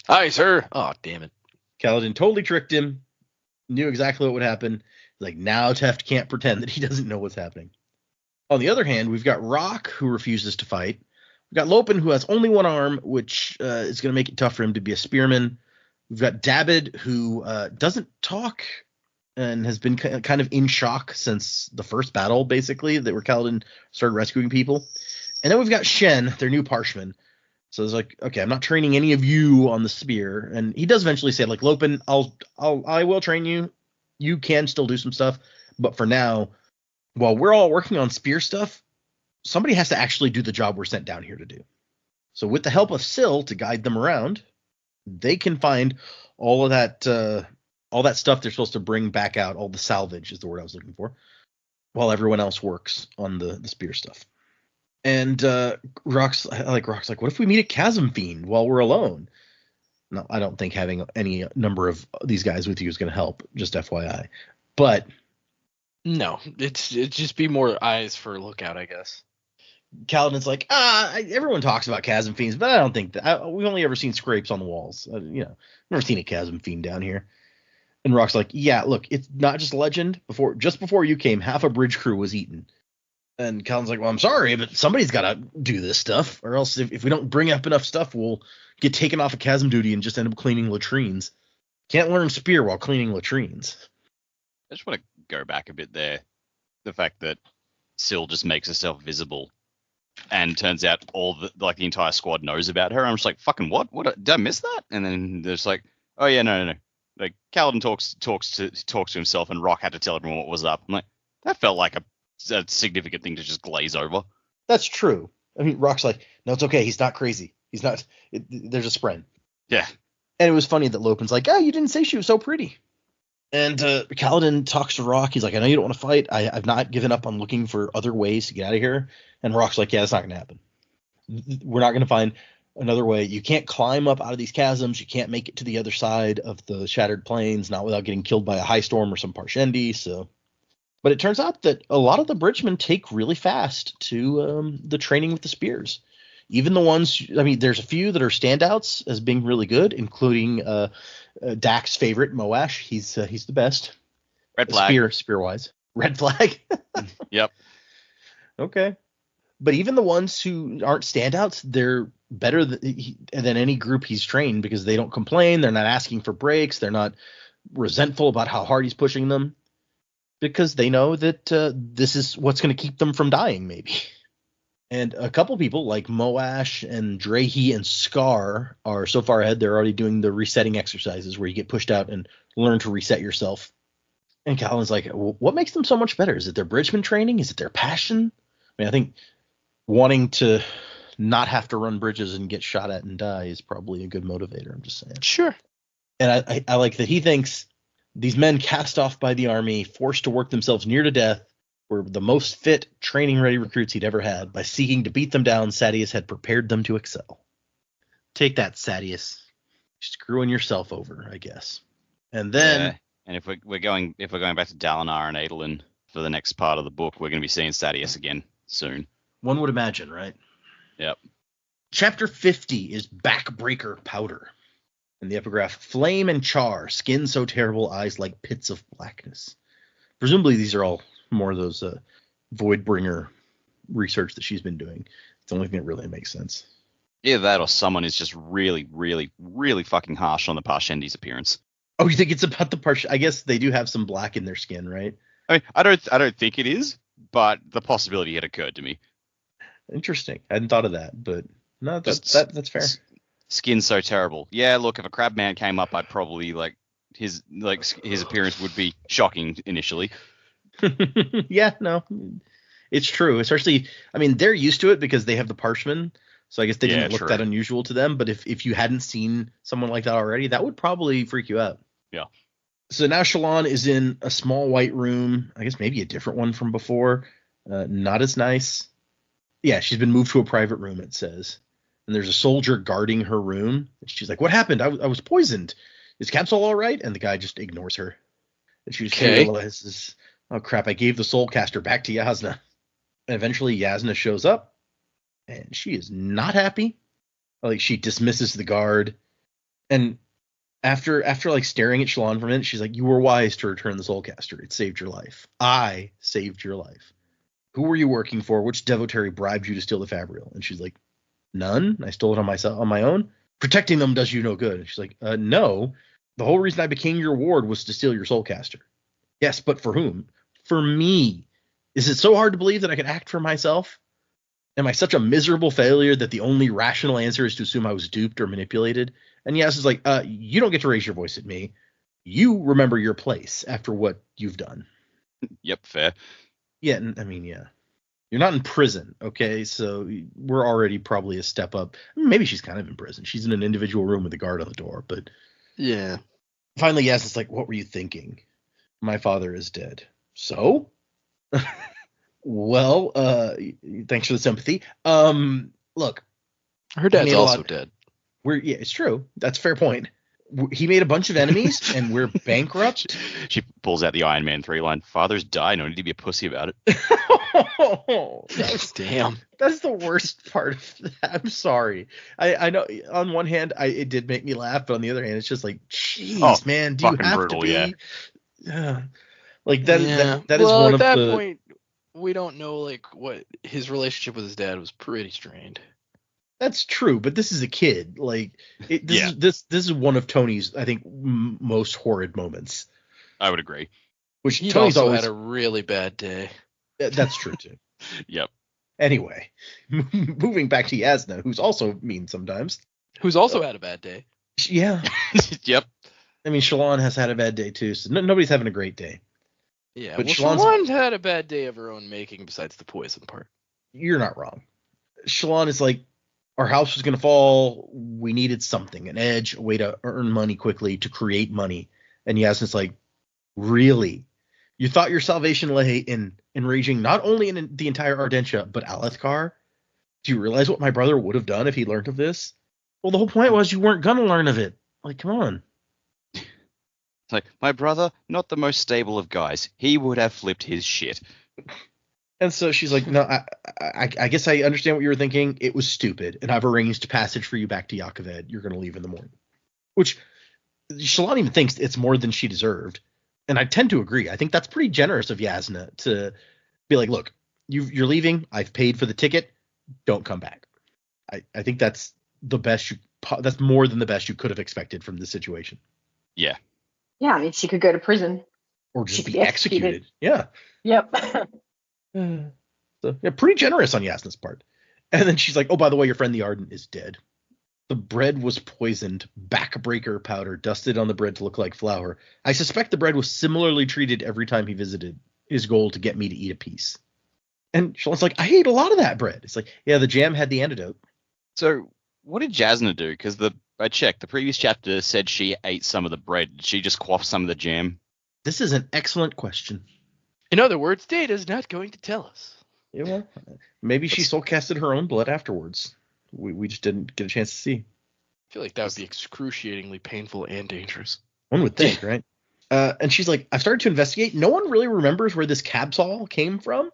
Aye, sir. Oh, damn it. Kaladin totally tricked him, knew exactly what would happen. Like, now Teft can't pretend that he doesn't know what's happening. On the other hand, we've got Rock, who refuses to fight. We've got Lopen, who has only one arm, which is going to make it tough for him to be a spearman. We've got Dabbid, who doesn't talk and has been kind of in shock since the first battle, basically, that where Kaladin started rescuing people. And then we've got Shen, their new parshman. So it's like, okay, I'm not training any of you on the spear. And he does eventually say, like, Lopen, I will train you. You can still do some stuff. But for now, while we're all working on spear stuff, somebody has to actually do the job we're sent down here to do. So with the help of Syl to guide them around, they can find all of that stuff they're supposed to bring back out. All the salvage is the word I was looking for, while everyone else works on the spear stuff. And Rock's like, what if we meet a chasm fiend while we're alone? No, I don't think having any number of these guys with you is going to help, just FYI. But no, it's just be more eyes for lookout, I guess. Kaladin's like, everyone talks about chasm fiends, but I don't think that. We've only ever seen scrapes on the walls. Never seen a chasm fiend down here. And Rock's like, yeah, look, it's not just legend. Just before you came, half a bridge crew was eaten. And Kaladin's like, well, I'm sorry, but somebody's got to do this stuff, or else if we don't bring up enough stuff, we'll get taken off of chasm duty and just end up cleaning latrines. Can't learn spear while cleaning latrines. I just want to go back a bit there. The fact that Syl just makes herself visible, and turns out the entire squad knows about her. I'm just like, fucking what? What? Did I miss that? And then there's like, oh yeah, no. Like Kaladin talks to himself, and Rock had to tell everyone what was up. I'm like, that felt like a significant thing to just glaze over. That's true. I mean, Rock's like, no, it's okay. He's not crazy. He's not. There's a spren. Yeah. And it was funny that Lopen's like, oh, you didn't say she was so pretty. And Kaladin talks to Rock. He's like, I know you don't want to fight. I've not given up on looking for other ways to get out of here. And Rock's like, yeah, that's not going to happen. We're not going to find another way. You can't climb up out of these chasms. You can't make it to the other side of the Shattered Plains, not without getting killed by a high storm or some Parshendi. So, but it turns out that a lot of the bridgemen take really fast to the training with the spears. Even the ones, I mean, there's a few that are standouts as being really good, including Dak's favorite, Moash. He's the best. Red flag. Spear-wise. Red flag? Yep. Okay. But even the ones who aren't standouts, they're better than any group he's trained because they don't complain. They're not asking for breaks. They're not resentful about how hard he's pushing them because they know that this is what's going to keep them from dying, maybe. And a couple people like Moash and Drahe and Scar are so far ahead, they're already doing the resetting exercises where you get pushed out and learn to reset yourself. And Kaladin's like, what makes them so much better? Is it their bridgeman training? Is it their passion? I mean, I think wanting to not have to run bridges and get shot at and die is probably a good motivator. I'm just saying. Sure. And I like that he thinks these men cast off by the army, forced to work themselves near to death, were the most fit, training-ready recruits he'd ever had. By seeking to beat them down, Sadeas had prepared them to excel. Take that, Sadeas. Screwing yourself over, I guess. And then... Yeah. And if we're going back to Dalinar and Adolin for the next part of the book, we're going to be seeing Sadeas again soon. One would imagine, right? Yep. Chapter 50 is Backbreaker Powder. And the epigraph, Flame and Char, skin so terrible, eyes like pits of blackness. Presumably these are all more of those Voidbringer research that she's been doing. It's the only thing that really makes sense. Either that or someone is just really, really, really fucking harsh on the Parshendi's appearance. Oh, you think it's about the I guess they do have some black in their skin, right? I mean, I don't think it is, but the possibility had occurred to me. Interesting. I hadn't thought of that, but no, that's fair. Skin's so terrible. Yeah, look, if a crab man came up, I'd probably his appearance would be shocking initially. Yeah, no, it's true. Especially, I mean, they're used to it because they have the parchment, so I guess they didn't look that unusual to them. But if you hadn't seen someone like that already, that would probably freak you out. Yeah. So now Shallan is in a small white room. I guess maybe a different one from before. Not as nice. Yeah, she's been moved to a private room, it says. And there's a soldier guarding her room. And she's like, what happened? I was poisoned. Is Capsule all right? And the guy just ignores her. And she just realizes, oh, crap, I gave the Soulcaster back to Yasna. And eventually Yasna shows up. And she is not happy. Like, she dismisses the guard. And after staring at Shallan for a minute, she's like, you were wise to return the Soulcaster. It saved your life. I saved your life. Who were you working for? Which devotary bribed you to steal the Fabrial? And she's like, none. I stole it on my own. Protecting them does you no good. And she's like, no. The whole reason I became your ward was to steal your Soulcaster. Yes, but for whom? For me. Is it so hard to believe that I could act for myself? Am I such a miserable failure that the only rational answer is to assume I was duped or manipulated? And Yas is like, you don't get to raise your voice at me. You remember your place after what you've done. Yep, fair. Yeah, I mean, yeah. You're not in prison, okay? So we're already probably a step up. Maybe she's kind of in prison. She's in an individual room with a guard on the door, but... Yeah. Finally, Yas is like, what were you thinking? My father is dead. So? Well, thanks for the sympathy. Look. Her dad's also dead. Yeah, it's true. That's a fair point. He made a bunch of enemies, and we're bankrupt. She pulls out the Iron Man 3 line. Father's died. No need to be a pussy about it. Damn. That's the worst part of that. I'm sorry. I know on one hand, it did make me laugh, but on the other hand, it's just like, jeez, man, do you have brutal, to be? Yeah. Like that. Yeah. That is one of the. At that point, we don't know what his relationship with his dad was pretty strained. That's true, but this is a kid. Like this is one of Tony's, I think, most horrid moments. I would agree. Which He'd Tony's also always had a really bad day. That's true too. Yep. Anyway, moving back to Yasna, who's also mean sometimes. Who's also had a bad day. Yeah. Yep. I mean, Shallan has had a bad day too, so nobody's having a great day. Yeah, but Shallan had a bad day of her own making besides the poison part. You're not wrong. Shallan is like, our house was going to fall. We needed something, an edge, a way to earn money quickly, to create money. And Yasna's like, really? You thought your salvation lay in enraging not only in the entire Ardentia, but Alethkar? Do you realize what my brother would have done if he learned of this? Well, the whole point was you weren't going to learn of it. Like, come on. It's like, my brother, not the most stable of guys. He would have flipped his shit. And so she's like, no, I guess I understand what you were thinking. It was stupid, and I've arranged passage for you back to Yaakoved. You're going to leave in the morning. Which Shallan even thinks it's more than she deserved. And I tend to agree. I think that's pretty generous of Yasna to be like, look, you're leaving. I've paid for the ticket. Don't come back. I think that's the best that's more than the best you could have expected from this situation. Yeah. Yeah, I mean, she could go to prison. Or just be executed. Yeah. Yep. So, yeah, pretty generous on Yasna's part. And then she's like, oh, by the way, your friend the Ardent is dead. The bread was poisoned, backbreaker powder dusted on the bread to look like flour. I suspect the bread was similarly treated every time he visited, his goal to get me to eat a piece. And Shallan's like, I ate a lot of that bread. It's like, yeah, the jam had the antidote. So what did Jasna do? Because I checked, the previous chapter said she ate some of the bread. Did she just quaff some of the jam? This is an excellent question. In other words, Data's not going to tell us. Yeah, well, maybe she soul casted her own blood afterwards. We just didn't get a chance to see. I feel like that would be excruciatingly painful and dangerous. One would think, right? And she's like, I've started to investigate. No one really remembers where this Cabsal came from.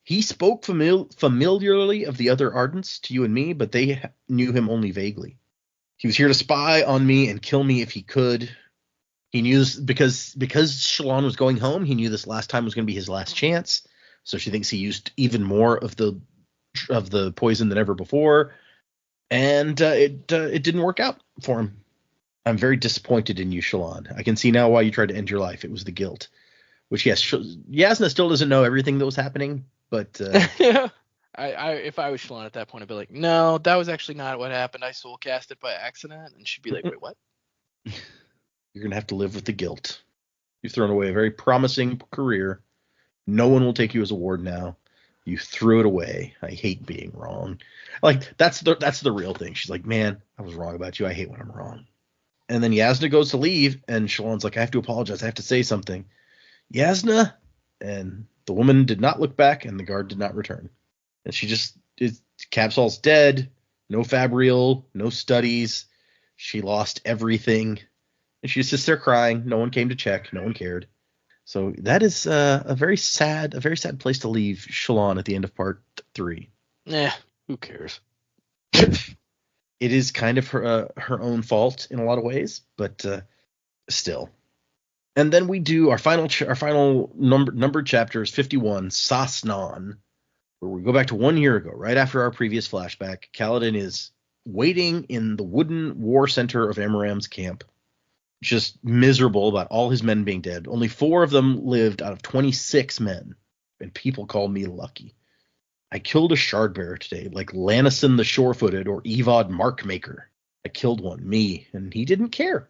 He spoke familiarly of the other Ardents to you and me, but they knew him only vaguely. He was here to spy on me and kill me if he could. He knew this because Shallan was going home. He knew this last time was going to be his last chance. So she thinks he used even more of the poison than ever before. And it didn't work out for him. I'm very disappointed in you, Shallan. I can see now why you tried to end your life. It was the guilt. Which, yes, Yasna still doesn't know everything that was happening, But I if I was Shallan at that point, I'd be like, no, that was actually not what happened. I soul cast it by accident. And she'd be like, wait, what? you're going to have to live with the guilt. You've thrown away a very promising career. No one will take you as a ward now. You threw it away. I hate being wrong. Like, that's the real thing. She's like, man, I was wrong about you. I hate when I'm wrong. And then Yasna goes to leave, and Shallan's like, I have to apologize. I have to say something. Yasna? And the woman did not look back, and the guard did not return. And she just, Capsol's dead. No Fabrial, no studies. She lost everything. And she just sits there crying. No one came to check. No one cared. So that is a very sad place to leave Shallan at the end of part 3. Who cares? It is kind of her own fault in a lot of ways, but still. And then we do our final numbered chapter is 51, Sasnan, where we go back to 1 year ago, right after our previous flashback. Kaladin is waiting in the wooden war center of Amaram's camp, just miserable about all his men being dead. Only 4 of them lived out of 26 men, and people call me lucky. I killed a shardbearer today, like Lannison the Sure-Footed or Evod Markmaker. I killed one, me, and he didn't care.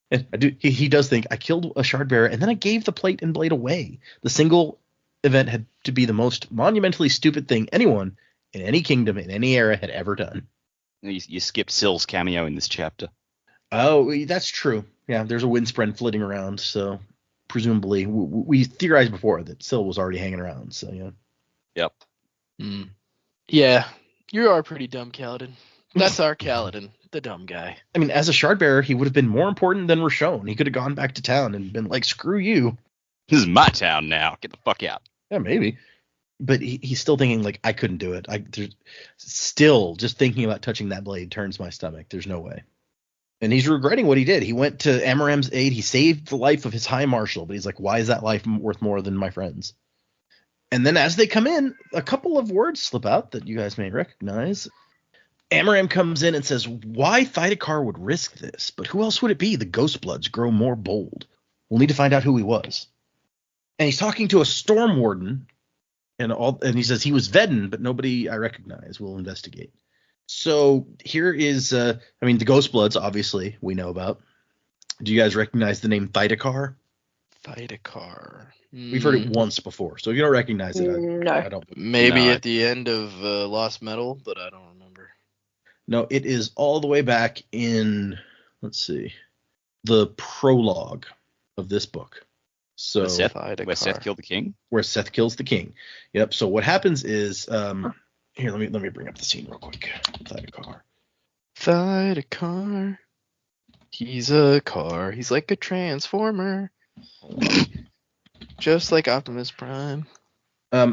And he does think, I killed a shardbearer, and then I gave the plate and blade away. The single event had to be the most monumentally stupid thing anyone in any kingdom in any era had ever done. You skipped Syl's cameo in this chapter. Oh, that's true. Yeah, there's a windspread flitting around, so presumably we theorized before that Syl was already hanging around, so yeah. Yep. Yeah, you are pretty dumb, Kaladin. That's our Kaladin, the dumb guy. I mean, as a shardbearer, he would have been more important than Rashon. He could have gone back to town and been like, screw you. This is my town now. Get the fuck out. Yeah, maybe. But he's still thinking, like, I couldn't do it. Still, just thinking about touching that blade turns my stomach. There's no way. And he's regretting what he did. He went to Amaram's aid. He saved the life of his high marshal. But he's like, why is that life worth more than my friend's? And then as they come in, a couple of words slip out that you guys may recognize. Amaram comes in and says, why Thydekar would risk this? But who else would it be? The Ghostbloods grow more bold. We'll need to find out who he was. And he's talking to a storm warden. And he says he was Vedden, but nobody I recognize. We'll investigate. So here is, the Ghostbloods, obviously, we know about. Do you guys recognize the name Thydekar? Thydekar. We've heard it once before, so if you don't recognize it, I don't. Maybe at the end of Lost Metal, but I don't remember. No, it is all the way back in, let's see, the prologue of this book. So where Seth killed the king? Where Seth kills the king. Yep. So what happens is, here, let me bring up the scene real quick. Thydekar. He's a car. He's like a transformer. Just like Optimus Prime.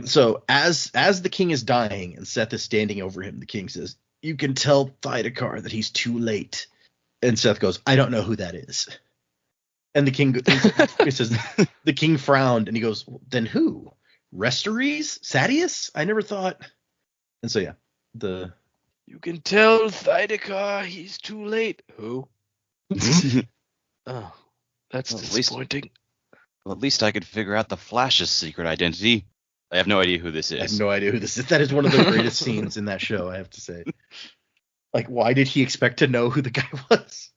So as the king is dying and Seth is standing over him, the king says, you can tell Thydekar that he's too late. And Seth goes, I don't know who that is. And the king he says, the king frowned and he goes, then who? Restories? Sadius? I never thought. And so, yeah, you can tell Thydekar he's too late. Who? Oh, that's disappointing. At least I could figure out the Flash's secret identity. I have no idea who this is. I have no idea who this is. That is one of the greatest scenes in that show, I have to say. Like, why did he expect to know who the guy was?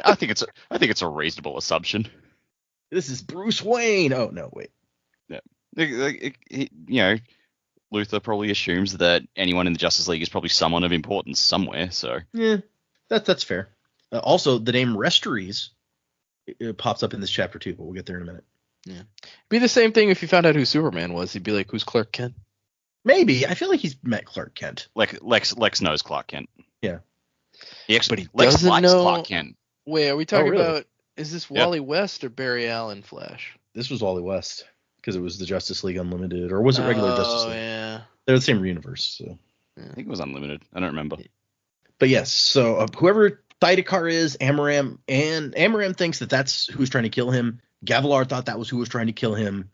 I think it's a reasonable assumption. This is Bruce Wayne. Oh no, wait. Yeah. Luthor probably assumes that anyone in the Justice League is probably someone of importance somewhere. So yeah, that's fair. Also, the name Restories it pops up in this chapter too, but we'll get there in a minute. Yeah, it'd be the same thing if you found out who Superman was. He'd be like, "Who's Clark Kent?" Maybe. I feel like he's met Clark Kent. Lex knows Clark Kent. Yeah. But he Lex doesn't likes know. Clark Kent. Wait, are we talking really? about? Is this Wally West or Barry Allen Flash? This was Wally West because it was the Justice League Unlimited, or was it regular Justice League? Oh yeah. They're the same universe. So. Yeah. I think it was Unlimited. I don't remember. But yes, so whoever Thydekar is, Amaram thinks that that's who's trying to kill him. Gavilar thought that was who was trying to kill him.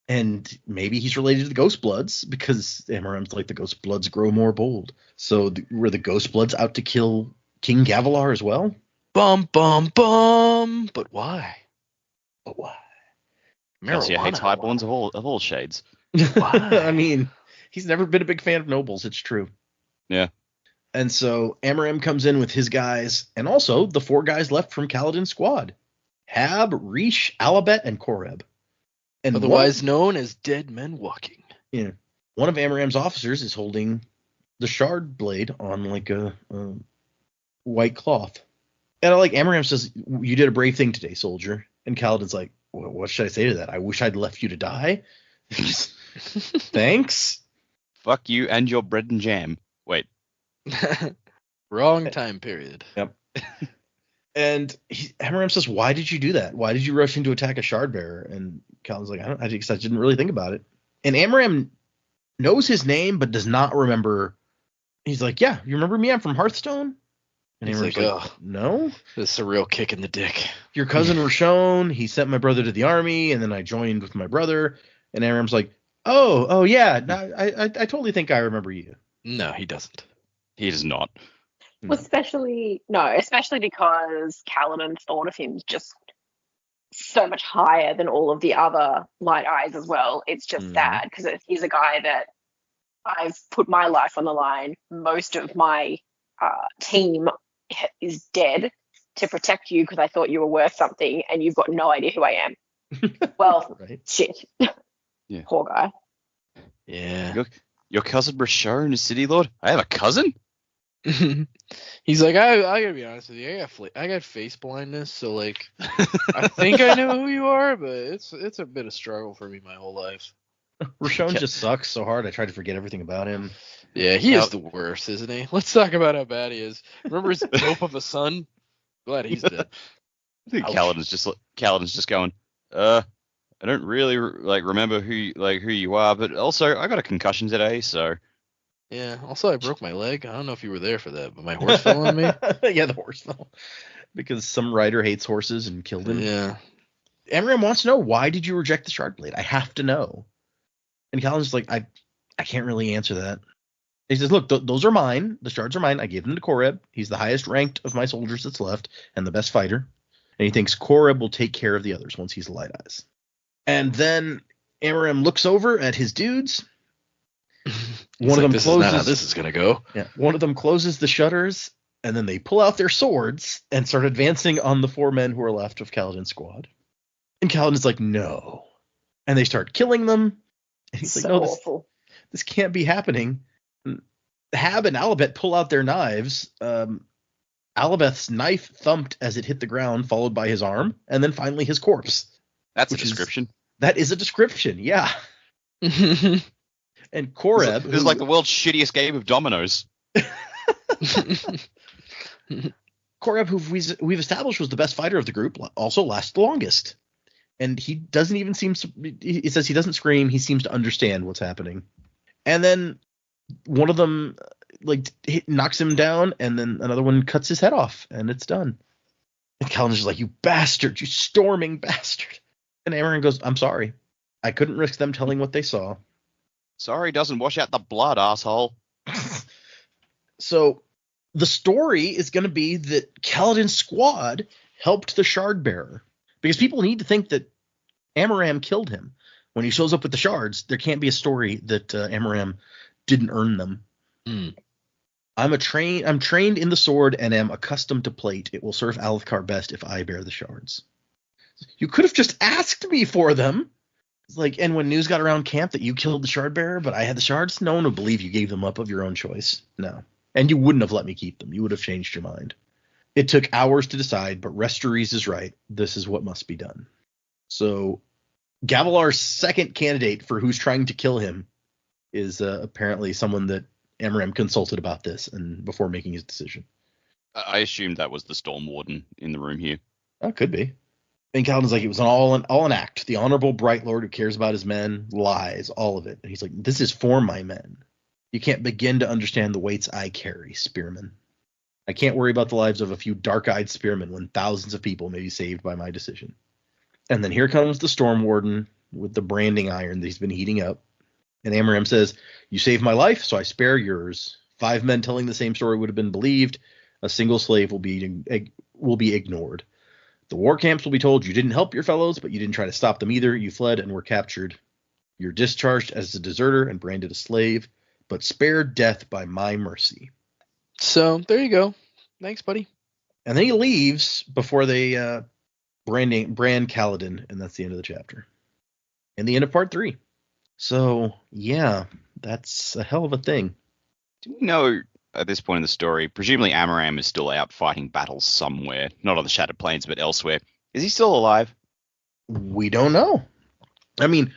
And maybe he's related to the Ghostbloods because Amaram's like the Ghostbloods grow more bold. So were the Ghostbloods out to kill King Gavilar as well? Bum, bum, bum. But why? But why? Because he hates highborns of all shades. I mean, he's never been a big fan of nobles. It's true. Yeah. And so Amaram comes in with his guys, and also the 4 guys left from Kaladin's squad: Hab, Reesh, Alabet, and Koreb. And Otherwise known as dead men walking. Yeah. One of Amaram's officers is holding the shard blade on like a white cloth. And like Amaram says, "You did a brave thing today, soldier." And Kaladin's like, "What should I say to that? I wish I'd left you to die." Thanks. Fuck you and your bread and jam. Wait. Wrong time period. Yep. And Amaram says, "Why did you do that? Why did you rush in to attack a shard bearer?" And Kaladin's like, I didn't really think about it. And Amaram knows his name, but does not remember. He's like, "Yeah, you remember me? I'm from Hearthstone." And He's Amaram's like, like, "No. This is a real kick in the dick. Your cousin Rashon, he sent my brother to the army, and then I joined with my brother." And Amaram's like, oh yeah, no, I totally think I remember you. No, he doesn't. He does not. Well, especially because Kaladin thought of him just so much higher than all of the other light eyes as well. It's just sad because he's a guy that I've put my life on the line. Most of my team is dead to protect you because I thought you were worth something, and you've got no idea who I am. Well, Right. Shit. Yeah. Poor guy. Yeah. Your cousin Brashar is City Lord? I have a cousin? He's like, I gotta be honest with you, I got face blindness, so like, I think I know who you are, but it's a bit of struggle for me my whole life. Rashon just sucks so hard. I tried to forget everything about him. Yeah, he is the worst, isn't he? Let's talk about how bad he is. Remember his dope of a son? Glad he's dead. I think Kaladin's just going, I don't really remember who you are, but also I got a concussion today, so. Yeah. Also, I broke my leg. I don't know if you were there for that, but my horse fell on me. Yeah, the horse fell because some rider hates horses and killed him. Yeah. Amaram wants to know, why did you reject the shard blade? I have to know. And Kaladin's like, I can't really answer that. He says, look, those are mine. The shards are mine. I gave them to Koreb. He's the highest ranked of my soldiers that's left and the best fighter. And he thinks Koreb will take care of the others once he's Light Eyes. And then Amaram looks over at his dudes. One of them this closes. Is not how this is gonna go. Yeah, one of them closes the shutters, and then they pull out their swords and start advancing on the 4 men who are left of Kaladin's squad. And Kaladin's like, no. And they start killing them. And he's like, no, this can't be happening. And Hab and Alabet pull out their knives. Alabeth's knife thumped as it hit the ground, followed by his arm, and then finally his corpse. That's a description. That is a description, yeah. And Koreb... This is like the world's shittiest game of dominoes. Koreb, who we've established was the best fighter of the group, also lasts the longest. And he doesn't even seem to... He says he doesn't scream. He seems to understand what's happening. And then one of them knocks him down, and then another one cuts his head off, and it's done. And Kaladin's just like, you bastard, you storming bastard. And Amaram goes, I'm sorry. I couldn't risk them telling what they saw. Sorry doesn't wash out the blood, asshole. So the story is going to be that Kaladin's squad helped the shard bearer, because people need to think that Amaram killed him. When he shows up with the shards, there can't be a story that Amaram didn't earn them. I'm trained in the sword and am accustomed to plate. It will serve Alethkar best if I bear the shards. You could have just asked me for them. It's like, and when news got around camp that you killed the shard bearer, but I had the shards, no one would believe you gave them up of your own choice. No. And you wouldn't have let me keep them. You would have changed your mind. It took hours to decide, but Restories is right. This is what must be done. So Gavilar's second candidate for who's trying to kill him is apparently someone that Amaram consulted about this and before making his decision. I assumed that was the Storm Warden in the room here. Oh, could be. And Kaladin's like, it was all an act. The honorable Bright Lord who cares about his men lies, all of it. And he's like, this is for my men. You can't begin to understand the weights I carry, spearmen. I can't worry about the lives of a few dark-eyed spearmen when thousands of people may be saved by my decision. And then here comes the Storm Warden with the branding iron that he's been heating up. And Amaram says, you saved my life, so I spare yours. 5 men telling the same story would have been believed. A single slave will be ignored. The war camps will be told you didn't help your fellows, but you didn't try to stop them either. You fled and were captured. You're discharged as a deserter and branded a slave, but spared death by my mercy. So there you go. Thanks, buddy. And then he leaves before they brand Kaladin, and that's the end of the chapter. And the end of part 3. So, yeah, that's a hell of a thing. Do we know at this point in the story, presumably Amaram is still out fighting battles somewhere, not on the Shattered Plains, but elsewhere. Is he still alive? We don't know. I mean,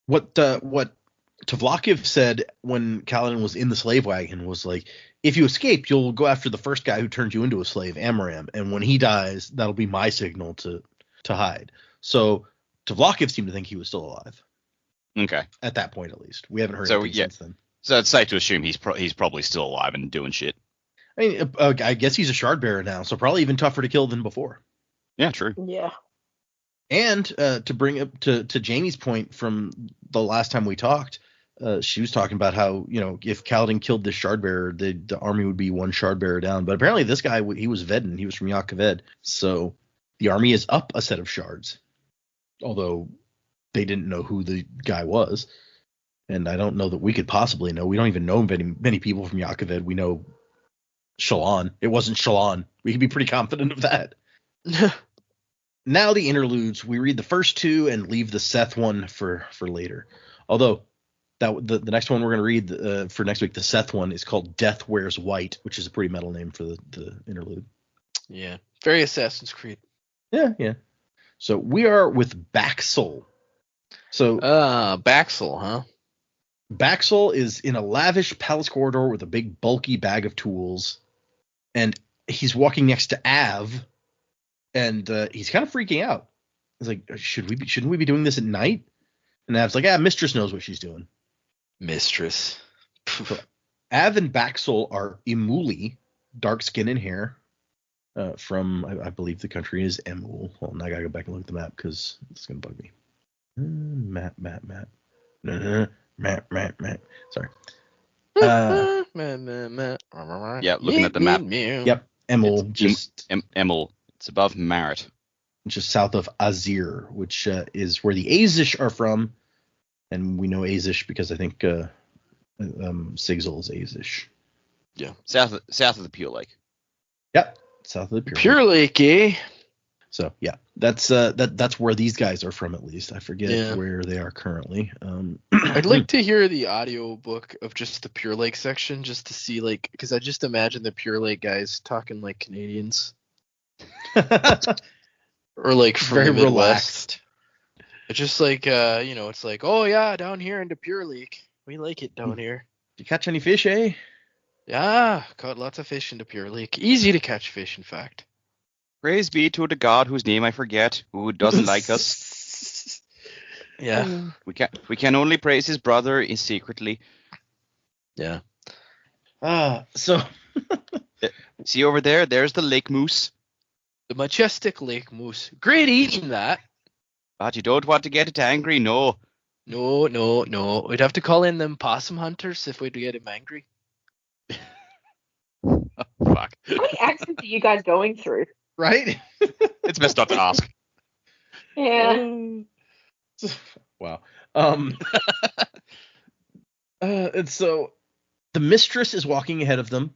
what Tvlakv said when Kaladin was in the slave wagon was like, if you escape, you'll go after the first guy who turned you into a slave, Amaram, and when he dies, that'll be my signal to hide. So Tvlakv seemed to think he was still alive. Okay. At that point, at least. We haven't heard anything since then. So it's safe to assume he's probably still alive and doing shit. I mean, I guess he's a shard bearer now, so probably even tougher to kill than before. Yeah, true. Yeah. And to bring up to Jamie's point from the last time we talked, she was talking about how, if Kaladin killed this shard bearer, the army would be one shard bearer down. But apparently this guy, he was Vedin. He was from Yakaved. So the army is up a set of shards. Although they didn't know who the guy was. And I don't know that we could possibly know. We don't even know many people from Yakaved. We know Shallan. It wasn't Shallan. We can be pretty confident of that. Now the interludes. We read the first 2 and leave the Seth one for later. Although the next one we're going to read for next week, the Seth one, is called Death Wears White, which is a pretty metal name for the interlude. Yeah. Very Assassin's Creed. Yeah. So we are with Baxel. So Baxel, huh? Baxel is in a lavish palace corridor with a big bulky bag of tools, and he's walking next to Av, and he's kind of freaking out. He's like, shouldn't we be doing this at night? And Av's like, Mistress knows what she's doing. Mistress. So Av and Baxel are Imuli, dark skin and hair, from I believe the country is Emul. Well, now I gotta go back and look at the map because it's gonna bug me. Map. Matt. Sorry. Yeah, looking at the map. Yep. Emul. Emul. It's above Marit. Just south of Azir, which is where the Azish are from. And we know Azish because I think Sigzil is Azish. Yeah. South of the Pure Lake. Yep. South of the Pure Lake, eh? So yeah, that's where these guys are from, at least. I forget where they are currently. I'd like to hear the audio book of just the Pure Lake section, just to see, like, because I just imagine the Pure Lake guys talking like Canadians, or like from very the Midwest. Relaxed. It's just like it's like, oh yeah, down here in the Pure Lake, we like it down here. Did you catch any fish, eh? Yeah, caught lots of fish in the Pure Lake. Easy to catch fish, in fact. Praise be to the God whose name I forget, who doesn't like us. Yeah. We can only praise his brother secretly. Yeah. So see over there? There's the lake moose. The majestic lake moose. Great eating that. But you don't want to get it angry, no. No. We'd have to call in them possum hunters if we'd get him angry. Oh, fuck. How many accents are you guys going through? right? It's best not to ask. Yeah. Wow. And so the mistress is walking ahead of them.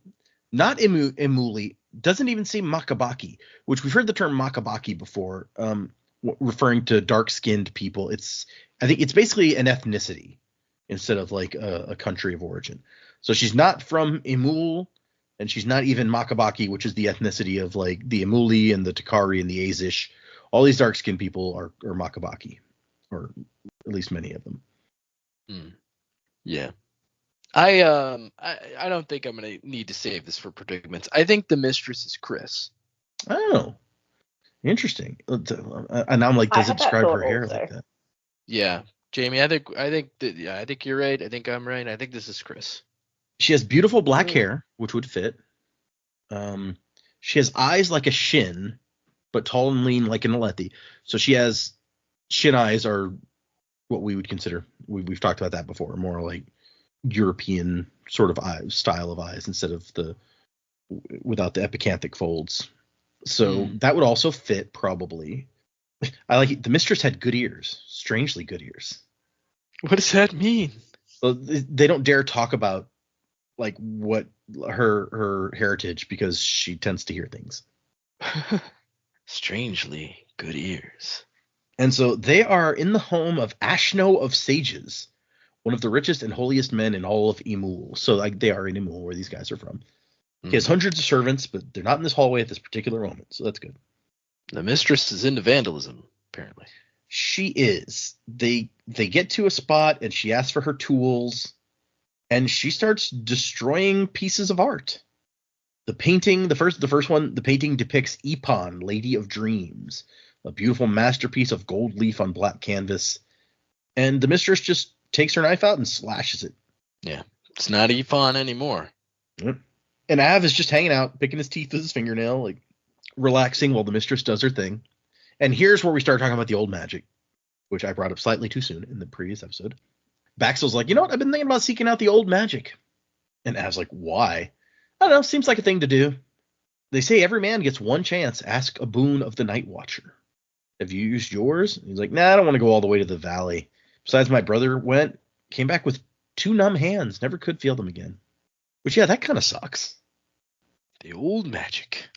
Not Imuli. Doesn't even say Makabaki, which we've heard the term Makabaki before, referring to dark-skinned people. I think it's basically an ethnicity instead of like a country of origin. So she's not from Imul, and she's not even Makabaki, which is the ethnicity of like the Imuli and the Takari and the Azish. All these dark-skinned people are Makabaki, or at least many of them. Yeah. I don't think I'm gonna need to save this for predicaments. I think the mistress is Chris. Oh, interesting. And I'm like, does it describe her hair like that? Yeah, Jamie. I think you're right. I think I'm right. I think this is Chris. She has beautiful black hair, which would fit. She has eyes like a Shin, but tall and lean like an Alethi. So she has Shin eyes are what we would consider. We've talked about that before. More like European sort of style of eyes instead of without the epicanthic folds. So that would also fit probably. I like it. The mistress had good ears, strangely good ears. What does that mean? So they don't dare talk about like what her heritage because she tends to hear things. Strangely good ears. And so they are in the home of Ashno of Sages, one of the richest and holiest men in all of Emul. So like they are in Emul, where these guys are from. He has hundreds of servants, but they're not in this hallway at this particular moment, so that's good. The mistress is into vandalism, apparently. She is. They get to a spot, and she asks for her tools, and she starts destroying pieces of art. The painting, the first one, the painting depicts Epon, Lady of Dreams, a beautiful masterpiece of gold leaf on black canvas. And the mistress just takes her knife out and slashes it. Yeah, it's not Epon anymore. Yep. And Av is just hanging out, picking his teeth with his fingernail, like relaxing while the mistress does her thing. And here's where we start talking about the old magic, which I brought up slightly too soon in the previous episode. Baxel's like, you know what? I've been thinking about seeking out the old magic. And Av's like, why? I don't know. Seems like a thing to do. They say every man gets one chance. Ask a boon of the Night Watcher. Have you used yours? He's like, nah, I don't want to go all the way to the valley. Besides, my brother came back with 2 numb hands. Never could feel them again. Which, yeah, that kind of sucks. The old magic.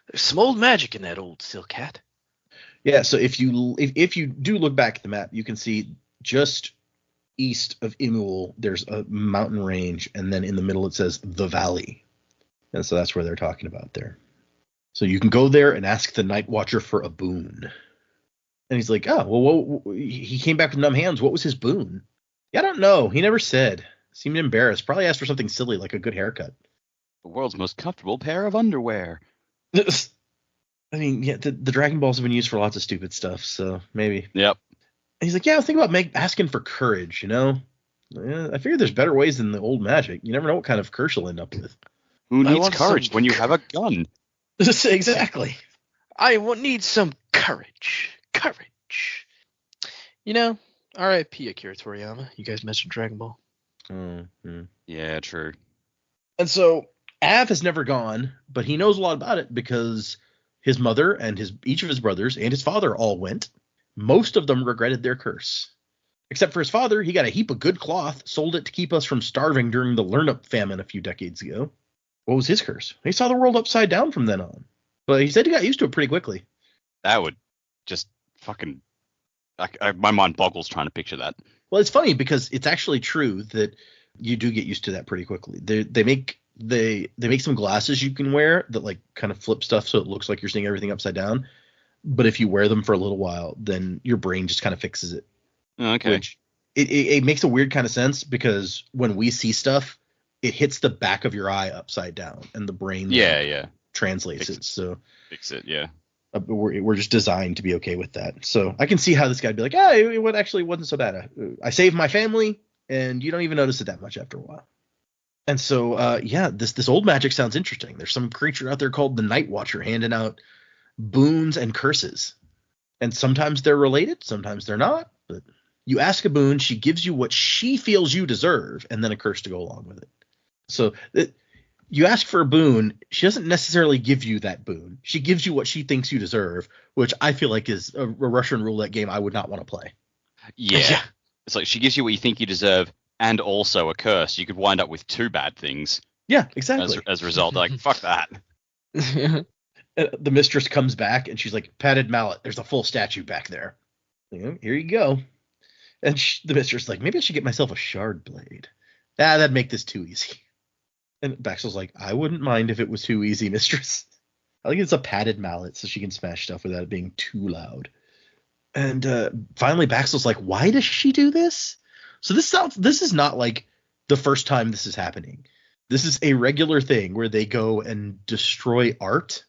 There's some old magic in that old silk hat. Yeah, so if you do look back at the map, you can see just east of Imul, there's a mountain range, and then in the middle it says the valley. And so that's where they're talking about there. So you can go there and ask the Night Watcher for a boon. And he's like, oh, well, he came back with numb hands. What was his boon? Yeah, I don't know. He never said. Seemed embarrassed. Probably asked for something silly like a good haircut. The world's most comfortable pair of underwear. I mean, yeah, the Dragon Balls have been used for lots of stupid stuff, so maybe. Yep. And he's like, yeah, I was thinking about asking for courage, you know? Yeah, I figure there's better ways than the old magic. You never know what kind of curse you'll end up with. Who needs courage when you have a gun? Exactly. I need some courage. Courage. You know, R.I.P. Akira Toriyama. You guys mentioned Dragon Ball. Mm-hmm. Yeah, true. And so Av has never gone, but he knows a lot about it because his mother and each of his brothers and his father all went. Most of them regretted their curse. Except for his father, he got a heap of good cloth, sold it to keep us from starving during the Learn-Up famine a few decades ago. What was his curse? He saw the world upside down from then on. But he said he got used to it pretty quickly. That would just fucking... my mind boggles trying to picture that. Well, it's funny because it's actually true that you do get used to that pretty quickly. They make some glasses you can wear that like kind of flip stuff so it looks like you're seeing everything upside down. But if you wear them for a little while, then your brain just kind of fixes it. Okay. Which it makes a weird kind of sense because when we see stuff, it hits the back of your eye upside down, and the brain translates it. So fix it, yeah. We're just designed to be okay with that. So I can see how this guy'd be like, it actually wasn't so bad. I saved my family, and you don't even notice it that much after a while. And so, this old magic sounds interesting. There's some creature out there called the Night Watcher handing out boons and curses. And sometimes they're related, sometimes they're not. But you ask a boon, she gives you what she feels you deserve, and then a curse to go along with it. So you ask for a boon, she doesn't necessarily give you that boon. She gives you what she thinks you deserve, which I feel like is a Russian roulette game I would not want to play. Yeah. It's like she gives you what you think you deserve and also a curse. You could wind up with 2 bad things. Yeah, exactly. As a result, like, fuck that. The mistress comes back and she's like, padded mallet. There's a full statue back there. Here you go. And the mistress is like, maybe I should get myself a shard blade. That'd make this too easy. And Baxel's like, I wouldn't mind if it was too easy, mistress. I think it's a padded mallet so she can smash stuff without it being too loud. And finally Baxel's like, why does she do this? So this is not like the first time this is happening. This is a regular thing where they go and destroy art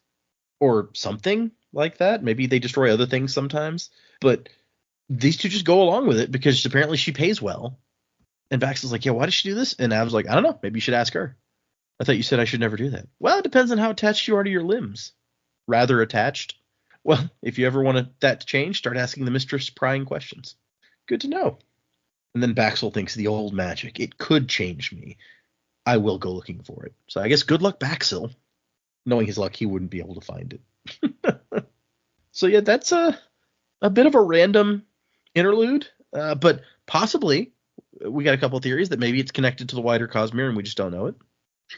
or something like that. Maybe they destroy other things sometimes. But these two just go along with it because apparently she pays well. And Baxel's like, yeah, why does she do this? And Av's like, I don't know. Maybe you should ask her. I thought you said I should never do that. Well, it depends on how attached you are to your limbs. Rather attached. Well, if you ever want that to change, start asking the mistress prying questions. Good to know. And then Baxel thinks the old magic. It could change me. I will go looking for it. So I guess good luck, Baxel. Knowing his luck, he wouldn't be able to find it. So yeah, that's a bit of a random interlude, but possibly we got a couple of theories that maybe it's connected to the wider Cosmere and we just don't know it.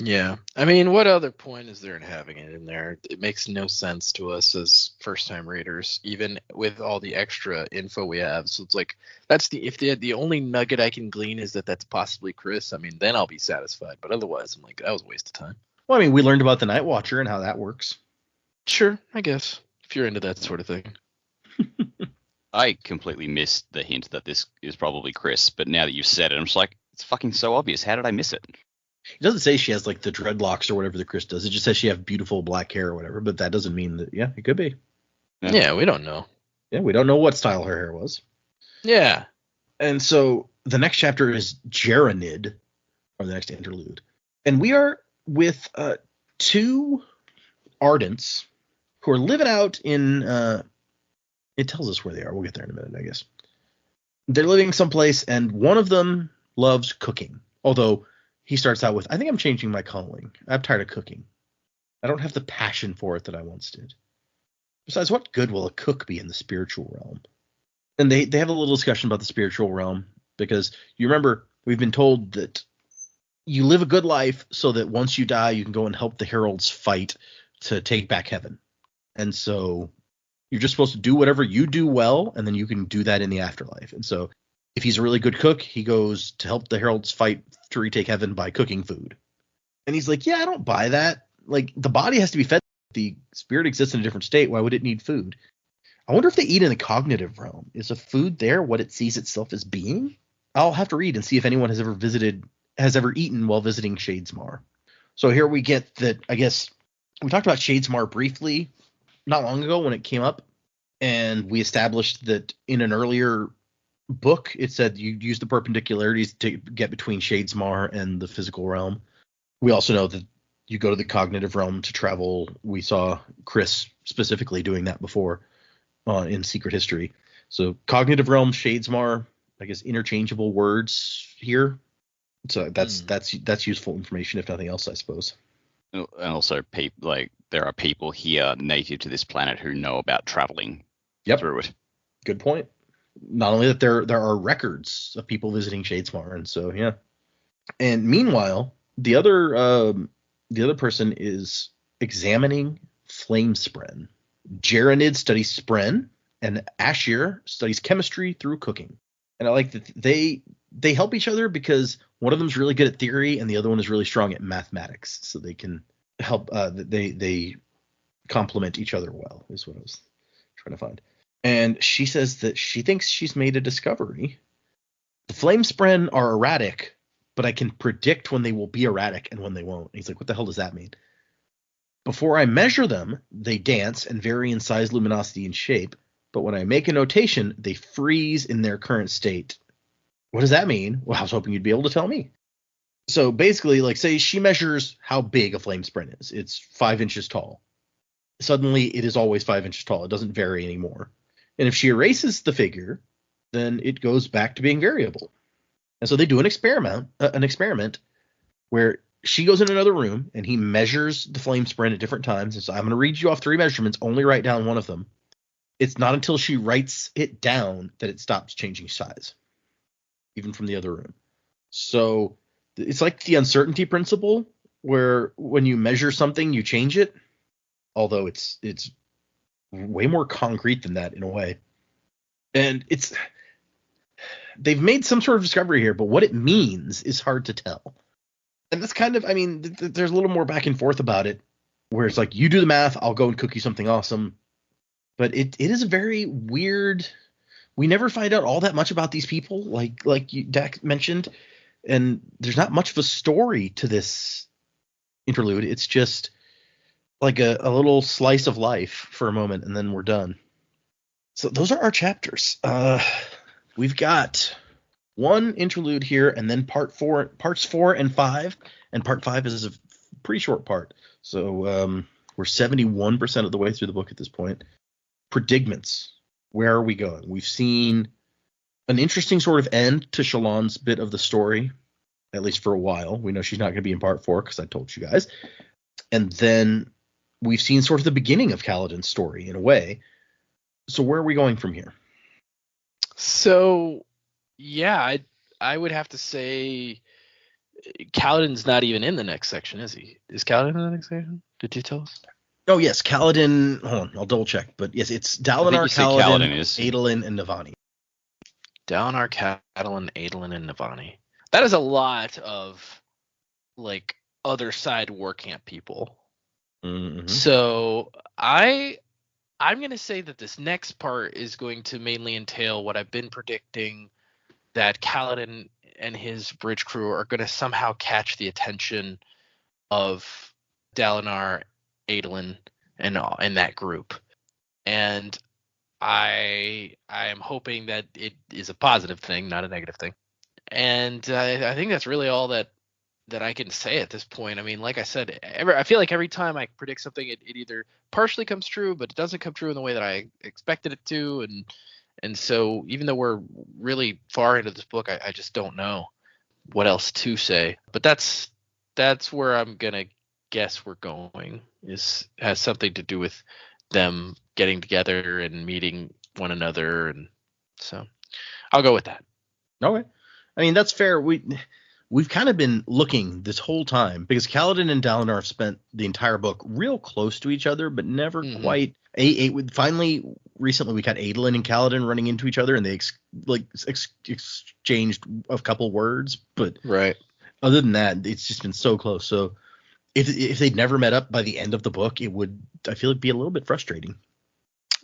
Yeah. I mean, what other point is there in having it in there? It makes no sense to us as first-time readers, even with all the extra info we have. So it's like, if the only nugget I can glean is that that's possibly Chris, I mean, then I'll be satisfied. But otherwise, I'm like, that was a waste of time. Well, I mean, we learned about the Night Watcher and how that works. Sure, I guess, if you're into that sort of thing. I completely missed the hint that this is probably Chris, but now that you've said it, I'm just like, it's fucking so obvious. How did I miss it? It doesn't say she has like the dreadlocks or whatever that Chris does. It just says she has beautiful black hair or whatever, but that doesn't mean that, yeah, it could be. Yeah, we don't know. Yeah, we don't know what style her hair was. Yeah. And so the next chapter is Geranid, or the next interlude. And we are with two Ardents who are living out in, it tells us where they are. We'll get there in a minute, I guess. They're living someplace, and one of them loves cooking. Although he starts out with, I think I'm changing my calling. I'm tired of cooking. I don't have the passion for it that I once did. Besides, what good will a cook be in the spiritual realm? And they have a little discussion about the spiritual realm, because you remember we've been told that you live a good life so that once you die, you can go and help the heralds fight to take back heaven. And so you're just supposed to do whatever you do well, and then you can do that in the afterlife. And so if he's a really good cook, he goes to help the heralds fight to retake heaven by cooking food. And he's like, yeah, I don't buy that. Like, the body has to be fed. The spirit exists in a different state. Why would it need food? I wonder if they eat in the cognitive realm. Is the food there what it sees itself as being? I'll have to read and see if anyone has ever eaten while visiting Shadesmar. So here we get that, I guess, we talked about Shadesmar briefly not long ago when it came up, and we established that in an earlier book it said you use the perpendicularities to get between Shadesmar and the physical realm. We also know that you go to the cognitive realm to travel. We saw Chris specifically doing that before in Secret History. So cognitive realm, Shadesmar, I guess interchangeable words here. So that's useful information, if nothing else, I suppose. And also, there are people here native to this planet who know about traveling through it. Good point. Not only that, there are records of people visiting Shadesmar, and so yeah. And meanwhile, the other person is examining flame spren. Geranid studies spren, and Ashir studies chemistry through cooking. And I like that they help each other because one of them is really good at theory and the other one is really strong at mathematics. So they can help. They complement each other well, is what I was trying to find. And she says that she thinks she's made a discovery. The flame spren are erratic, but I can predict when they will be erratic and when they won't. And he's like, what the hell does that mean? Before I measure them, they dance and vary in size, luminosity, and shape. But when I make a notation, they freeze in their current state. What does that mean? Well, I was hoping you'd be able to tell me. So basically, like, say she measures how big a flame spren is. It's 5 inches tall. Suddenly, it is always 5 inches tall. It doesn't vary anymore. And if she erases the figure, then it goes back to being variable. And so they do an experiment where she goes in another room and he measures the flame spren at different times. And so I'm going to read you off 3 measurements, only write down one of them. It's not until she writes it down that it stops changing size, even from the other room. So it's like the uncertainty principle, where when you measure something, you change it, although it's way more concrete than that in a way. And they've made some sort of discovery here, but what it means is hard to tell. And that's kind of, I mean, there's a little more back and forth about it, where it's like, you do the math, I'll go and cook you something awesome. But it is a very weird. We never find out all that much about these people, like Dak mentioned, and there's not much of a story to this interlude. It's just like a little slice of life for a moment, and then we're done. So those are our chapters. We've got one interlude here, and then parts 4 and 5, and part 5 is a pretty short part. So we're 71% of the way through the book at this point. Predigments. Where are we going? We've seen an interesting sort of end to Shallan's bit of the story, at least for a while. We know she's not going to be in part 4 because I told you guys. And then we've seen sort of the beginning of Kaladin's story in a way. So where are we going from here? So, yeah, I would have to say Kaladin's not even in the next section, is he? Is Kaladin in the next section? Did you tell us? Oh yes, Kaladin. Hold on, I'll double check. But yes, it's Dalinar, you said Kaladin, Kaladin is. Adolin, and Navani. Dalinar, Kaladin, Adolin, and Navani. That is a lot of like other side war camp people. Mm-hmm. So I'm going to say that this next part is going to mainly entail what I've been predicting, that Kaladin and his bridge crew are going to somehow catch the attention of Dalinar, Adolin, and that group. And I am hoping that it is a positive thing, not a negative thing. And I think that's really all that I can say at this point. I mean, like I said, I feel like every time I predict something, it either partially comes true, but it doesn't come true in the way that I expected it to. And so even though we're really far into this book, I just don't know what else to say. But that's where I'm gonna guess we're going. Has something to do with them getting together and meeting one another, and so I'll go with that. Okay, I mean that's fair. We've kind of been looking this whole time because Kaladin and Dalinar have spent the entire book real close to each other, but never quite. Finally, recently we got Adolin and Kaladin running into each other, and they exchanged a couple words. But right, other than that, it's just been so close. So if they'd never met up by the end of the book, it would, I feel, be a little bit frustrating.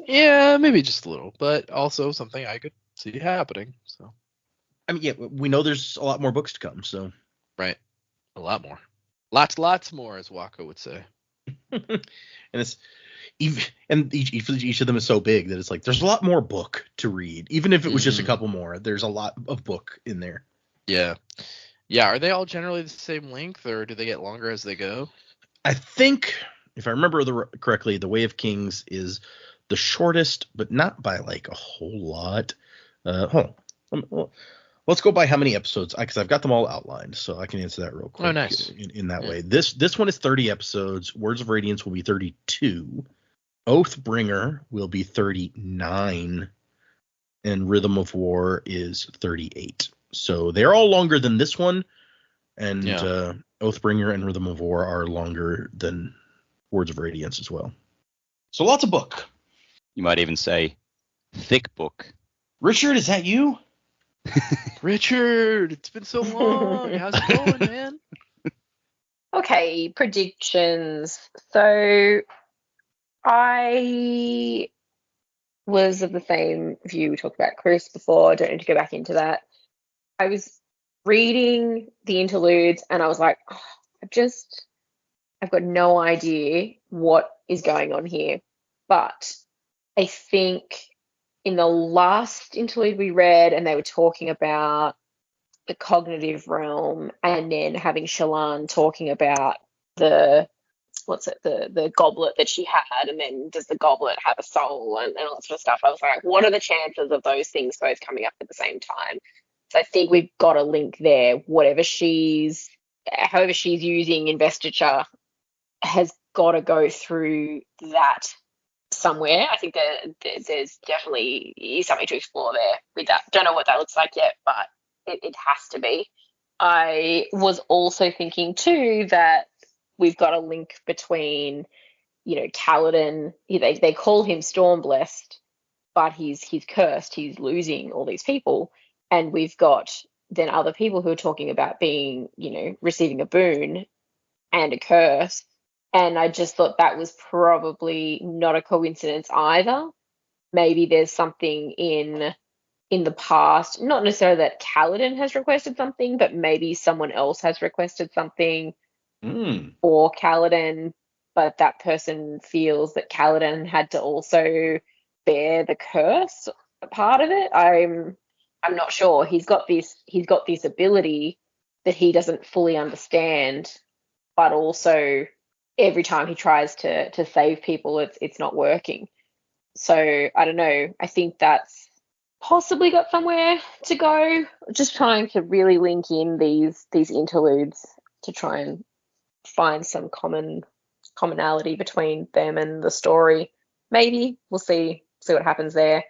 Yeah, maybe just a little, but also something I could see happening. So. I mean, yeah, we know there's a lot more books to come, so. Right. A lot more. Lots more, as Wako would say. And it's each of them is so big that it's like there's a lot more book to read. Even if it was just a couple more, there's a lot of book in there. Yeah. Yeah, are they all generally the same length, or do they get longer as they go? I think, if I remember correctly, The Way of Kings is the shortest, but not by like a whole lot. Hold on. Let's go by how many episodes, because I've got them all outlined, so I can answer that real quick. Oh, nice. In that way. This one is 30 episodes. Words of Radiance will be 32. Oathbringer will be 39. And Rhythm of War is 38. So they're all longer than this one. And Oathbringer and Rhythm of War are longer than Words of Radiance as well. So lots of book. You might even say thick book. Richard, is that you? Richard, it's been so long. How's it going, man? Okay, predictions. So I was of the same view we talked about Chris before. I don't need to go back into that. I was reading the interludes and I was like, I've got no idea what is going on here. But I think in the last interlude we read, and they were talking about the cognitive realm, and then having Shallan talking about the goblet that she had, and then does the goblet have a soul and all that sort of stuff. I was like, what are the chances of those things both coming up at the same time? So I think we've got a link there. However she's using investiture has got to go through that somewhere. I think that there's definitely something to explore there with that. Don't know what that looks like yet, but it has to be. I was also thinking too that we've got a link between, Kaladin. They call him Stormblessed, but he's cursed. He's losing all these people, and we've got then other people who are talking about being, receiving a boon and a curse. And I just thought that was probably not a coincidence either. Maybe there's something in the past, not necessarily that Kaladin has requested something, but maybe someone else has requested something for Kaladin, but that person feels that Kaladin had to also bear the curse part of it. I'm not sure. He's got this ability that he doesn't fully understand, but also every time he tries to save people, it's not working. So I don't know. I think that's possibly got somewhere to go. Just trying to really link in these interludes to try and find some commonality between them and the story. Maybe we'll see what happens there.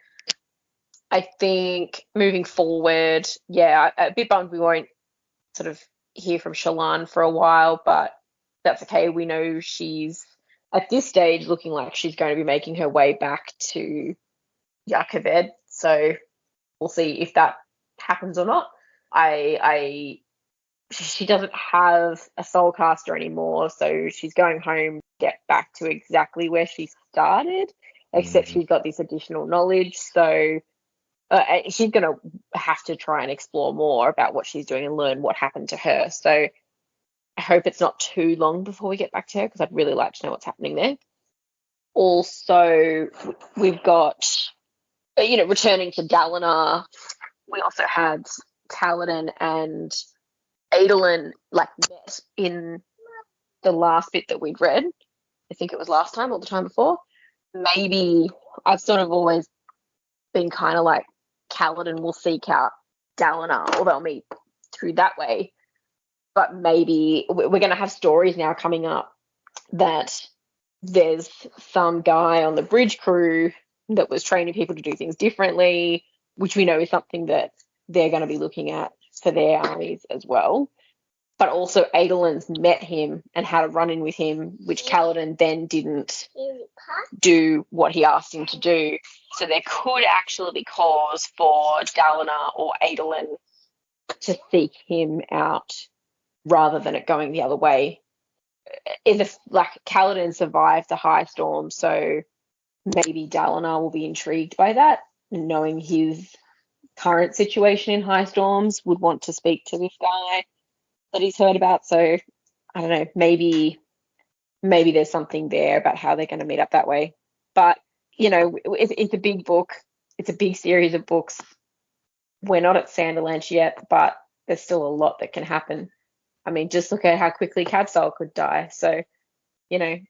I think moving forward, yeah, a bit bummed we won't sort of hear from Shallan for a while, but that's okay. We know she's at this stage looking like she's going to be making her way back to Yakaved. So we'll see if that happens or not. She doesn't have a soulcaster anymore, so she's going home to get back to exactly where she started, except she's got this additional knowledge. So she's going to have to try and explore more about what she's doing and learn what happened to her. So I hope it's not too long before we get back to her, because I'd really like to know what's happening there. Also, we've got, returning to Dalinar, we also had Kaladin and Adolin met in the last bit that we'd read. I think it was last time or the time before. Maybe I've sort of always been kind of like Kaladin will seek out Dalinar, or they'll meet through that way. But maybe we're going to have stories now coming up that there's some guy on the bridge crew that was training people to do things differently, which we know is something that they're going to be looking at for their armies as well. But also Adolin's met him and had a run-in with him, which Kaladin then didn't do what he asked him to do. So there could actually be cause for Dalinar or Adolin to seek him out rather than it going the other way. Kaladin survived the high storm, so maybe Dalinar will be intrigued by that, knowing his current situation in high storms, would want to speak to this guy that he's heard about. So I don't know, maybe there's something there about how they're going to meet up that way. But it's a big book, it's a big series of books. We're not at Sanderlanche yet, but there's still a lot that can happen. I mean, just look at how quickly Cabsol could die. So it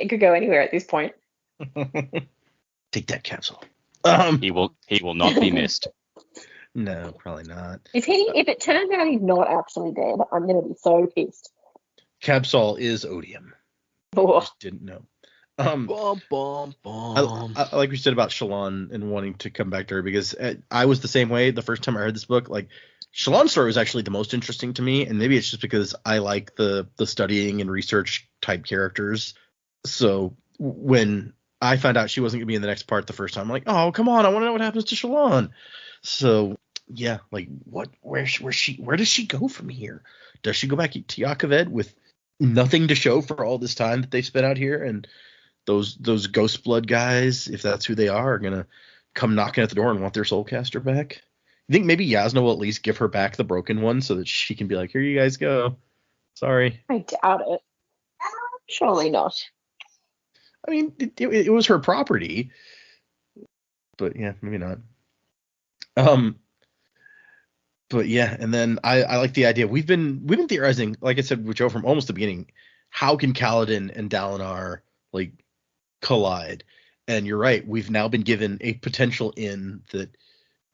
could go anywhere at this point. Take that, Cabsol. He will not be missed. No, probably not. If it turns out he's not actually dead, I'm going to be so pissed. Cabsol is odium. Oh. I just didn't know. I like we said about Shallan and wanting to come back to her, because I was the same way the first time I read this book. Like, Shallan's story was actually the most interesting to me, and maybe it's just because I like the studying and research type characters. So when I found out she wasn't going to be in the next part the first time, I'm like, oh, come on, I want to know what happens to Shallan. So yeah, like where does she go from here? Does she go back to Yakaved with nothing to show for all this time that they spent out here? And those Ghost Blood guys, if that's who they are gonna come knocking at the door and want their Soulcaster back? You think maybe Yasna will at least give her back the broken one so that she can be like, here you guys go. Sorry. I doubt it. Surely not. I mean, it was her property, but yeah, maybe not. But yeah, and then I like the idea. We've been theorizing, like I said with Joe from almost the beginning, how can Kaladin and Dalinar like collide? And you're right, we've now been given a potential in that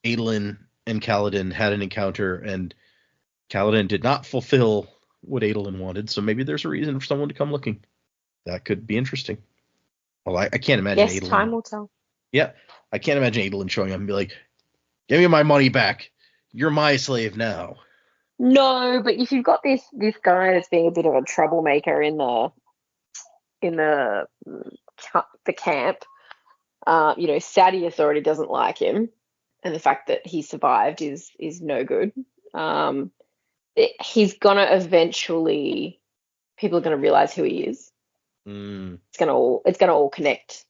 Adolin and Kaladin had an encounter, and Kaladin did not fulfill what Adolin wanted, so maybe there's a reason for someone to come looking. That could be interesting. Well, I can't imagine Yes, Adolin. time will tell. Yeah, I can't imagine Adolin showing up and be like, give me my money back. You're my slave now. No, but if you've got this guy that's being a bit of a troublemaker in the camp, Sadius already doesn't like him, and the fact that he survived is no good. He's gonna eventually, people are gonna realize who he is. It's gonna all connect.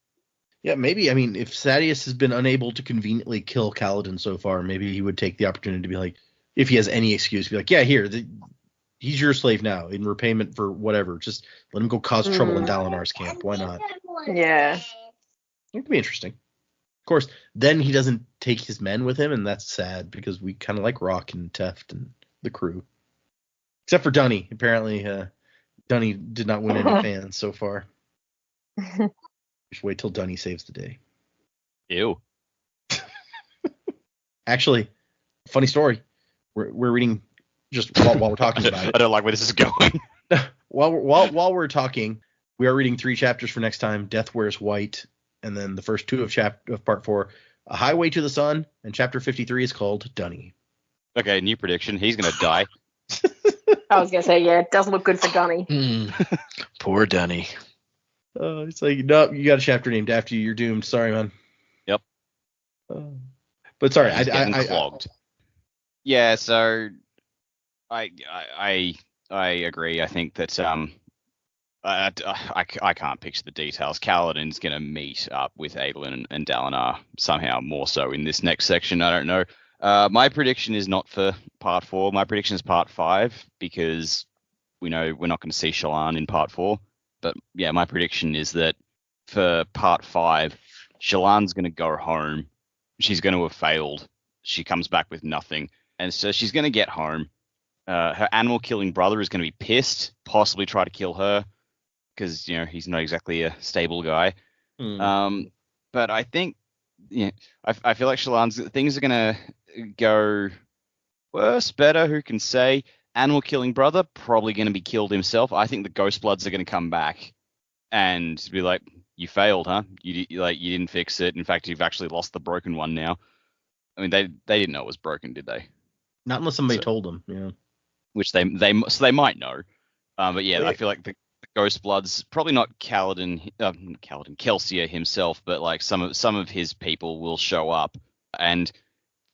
Yeah, maybe. I mean, if Sadius has been unable to conveniently kill Kaladin so far, maybe he would take the opportunity to be like, if he has any excuse, be like, yeah, here, he's your slave now in repayment for whatever. Just let him go cause trouble in Dalinar's camp. Why not? Yeah. It could be interesting. Of course, then he doesn't take his men with him, and that's sad because we kind of like Rock and Teft and the crew. Except for Dunny. Apparently, Dunny did not win any fans so far. Just wait till Dunny saves the day. Ew. Actually, funny story. We're reading just while we're talking about it. I don't like where this is going. While we're talking, we are reading 3 chapters for next time. Death Wears White, and then the first 2 of part 4. A Highway to the Sun, and chapter 53 is called Dunny. Okay, new prediction. He's gonna die. I was gonna say, yeah, it doesn't look good for Dunny. Poor Dunny. It's like, no, you got a chapter named after you. You're doomed. Sorry, man. Yep. But sorry, He's getting clogged. Yeah, so I agree. I think that I can't picture the details. Kaladin's going to meet up with Adolin and Dalinar somehow more so in this next section. I don't know. My prediction is not for part 4. My prediction is part 5 because we know we're not going to see Shallan in part 4. But yeah, my prediction is that for part 5, Shallan's going to go home. She's going to have failed. She comes back with nothing. And so she's going to get home. Her animal-killing brother is going to be pissed, possibly try to kill her, because he's not exactly a stable guy. But I think, I feel like Shallan's things are gonna go worse, better. Who can say? Animal-killing brother probably gonna be killed himself. I think the Ghostbloods are gonna come back and be like, "You failed, huh? You didn't fix it. In fact, you've actually lost the broken one now." I mean, they didn't know it was broken, did they? Not unless somebody told them. Yeah. Which they might know. But yeah, I feel like the Ghostbloods, probably not Kelsier himself, but like some of his people will show up and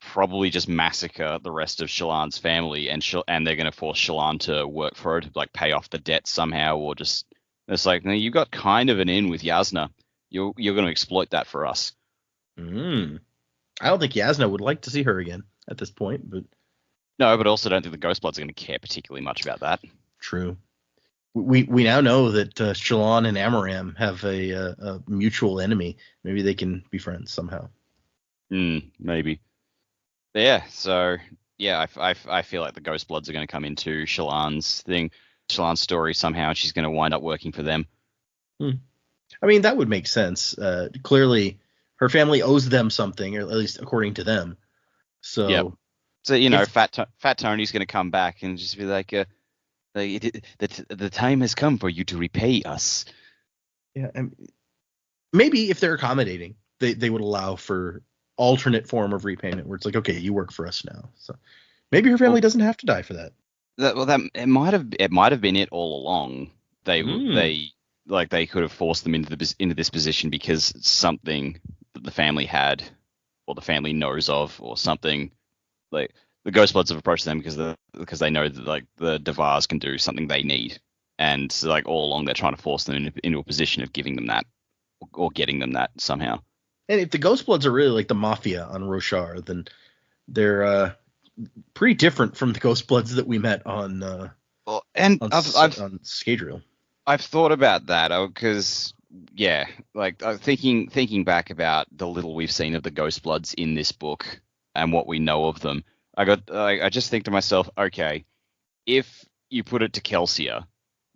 probably just massacre the rest of Shallan's family, and they're going to force Shallan to work for it, like pay off the debt somehow, or just it's like, no, you got kind of an in with Yasna. You're going to exploit that for us. I don't think Yasna would like to see her again at this point, but no, but also don't think the Ghostbloods are going to care particularly much about that. True. We now know that Shallan and Amaram have a mutual enemy. Maybe they can be friends somehow. Maybe. Yeah. So yeah, I feel like the Ghostbloods are going to come into Shallan's story somehow, and she's going to wind up working for them. I mean, that would make sense. Clearly, her family owes them something, or at least according to them. So. Yep. So Fat Tony's going to come back and just be like, the time has come for you to repay us. Yeah, and maybe if they're accommodating, they would allow for alternate form of repayment where it's like, okay, you work for us now. So maybe her family doesn't have to die for that. It might have been it all along. They could have forced them into this position because something that the family had, or the family knows of, or something. Like the Ghostbloods have approached them because they know that like the Devars can do something they need, and so, like all along they're trying to force them into a position of giving them that or getting them that somehow. And if the Ghostbloods are really like the mafia on Roshar, then they're pretty different from the Ghostbloods that we met on on Scadrial. I've thought about that because thinking back about the little we've seen of the Ghostbloods in this book and what we know of them, I just think to myself, okay, if you put it to Kelsier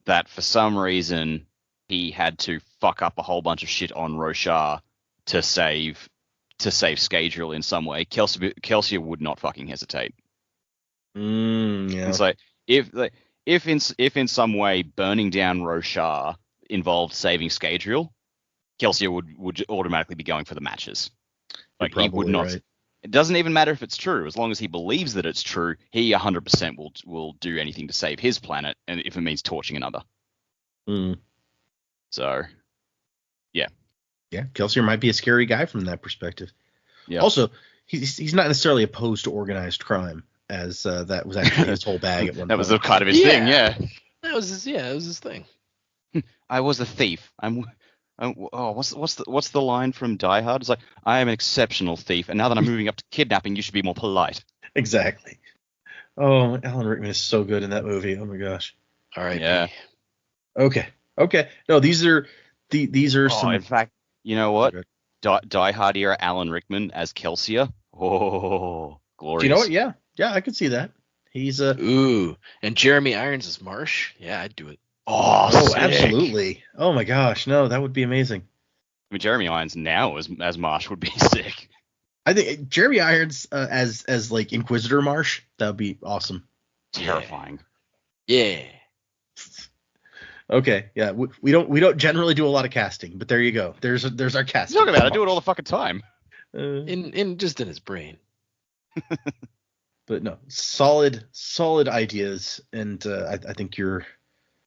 that for some reason he had to fuck up a whole bunch of shit on Roshar to save Scadrial in some way, Kelsier would not fucking hesitate. Yeah. It's like if in some way burning down Roshar involved saving Scadrial, Kelsier would automatically be going for the matches. Like he would not. Right. It doesn't even matter if it's true. As long as he believes that it's true, he 100% will do anything to save his planet, and if it means torching another. So, yeah. Yeah, Kelsier might be a scary guy from that perspective. Yeah. Also, he's not necessarily opposed to organized crime, as that was actually his whole bag at one point. That was kind of his thing, yeah. That was his thing. I was a thief. What's the line from Die Hard? It's like, I am an exceptional thief, and now that I'm moving up to kidnapping, you should be more polite. Exactly. Oh, Alan Rickman is so good in that movie. Oh my gosh. All right. Yeah. Okay. No, these are some. In fact, you know what? Die Hard era Alan Rickman as Kelsier. Oh, glorious. Do you know what? Yeah, I could see that. He's Ooh, and Jeremy Irons as Marsh. Yeah, I'd do it. Oh, absolutely. Oh my gosh, no, that would be amazing. I mean, Jeremy Irons now as Marsh would be sick. I think Jeremy Irons as like Inquisitor Marsh, that would be awesome. Terrifying. Yeah. Okay, yeah, we don't generally do a lot of casting, but there you go. There's our casting. Talk about it. I do it all the fucking time. In his brain. But no, solid ideas, and I think you're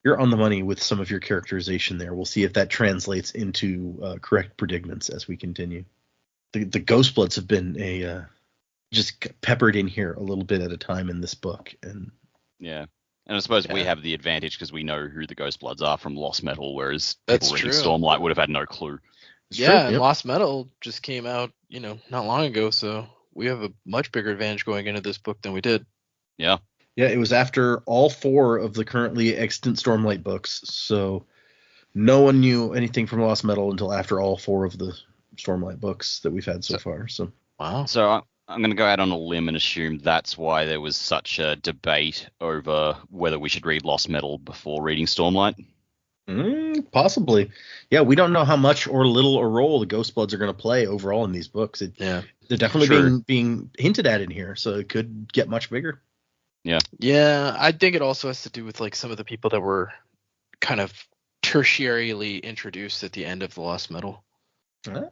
on the money with some of your characterization there. We'll see if that translates into correct predigments as we continue. The Ghostbloods have been just peppered in here a little bit at a time in this book, and yeah. And I suppose we have the advantage because we know who the Ghostbloods are from Lost Metal, whereas people reading Stormlight would have had no clue. it's Yeah, true, and yep. Lost Metal just came out, not long ago, so we have a much bigger advantage going into this book than we did. Yeah. Yeah, it was after all 4 of the currently extant Stormlight books, so no one knew anything from Lost Metal until after all 4 of the Stormlight books that we've had so far. So Wow. So I'm going to go out on a limb and assume that's why there was such a debate over whether we should read Lost Metal before reading Stormlight. Possibly. Yeah, we don't know how much or little a role the Ghostbloods are going to play overall in these books. They're definitely being hinted at in here, so it could get much bigger. Yeah, I think it also has to do with like some of the people that were kind of tertiarily introduced at the end of the Lost Metal.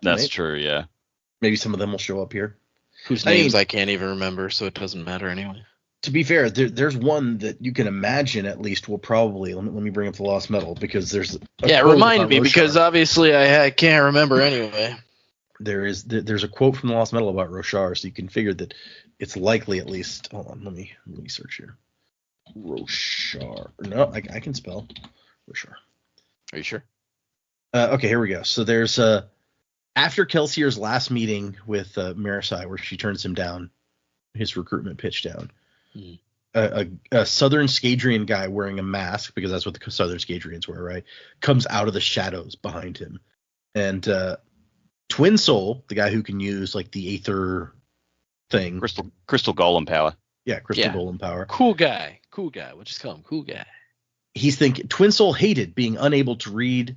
That's true, yeah. Maybe some of them will show up here. Whose names I can't even remember, so it doesn't matter anyway. To be fair, there's one that you can imagine at least will probably let me bring up the Lost Metal, because there's remind me, because obviously I can't remember anyway. There's a quote from the Lost Metal about Roshar, so you can figure that it's likely at least. Hold on, let me search here. Roshar. No, I can spell Roshar. Are you sure? Okay, here we go. So there's after Kelsier's last meeting with Marisai, where she turns him down, his recruitment pitch down. A Southern Scadrian guy wearing a mask, because that's what the Southern Scadrians wear, right? Comes out of the shadows behind him, and Twin Soul, the guy who can use like the Aether thing, crystal golem power. Yeah, golem power. Cool guy. We'll just call him cool guy. He's thinking Twin Soul hated being unable to read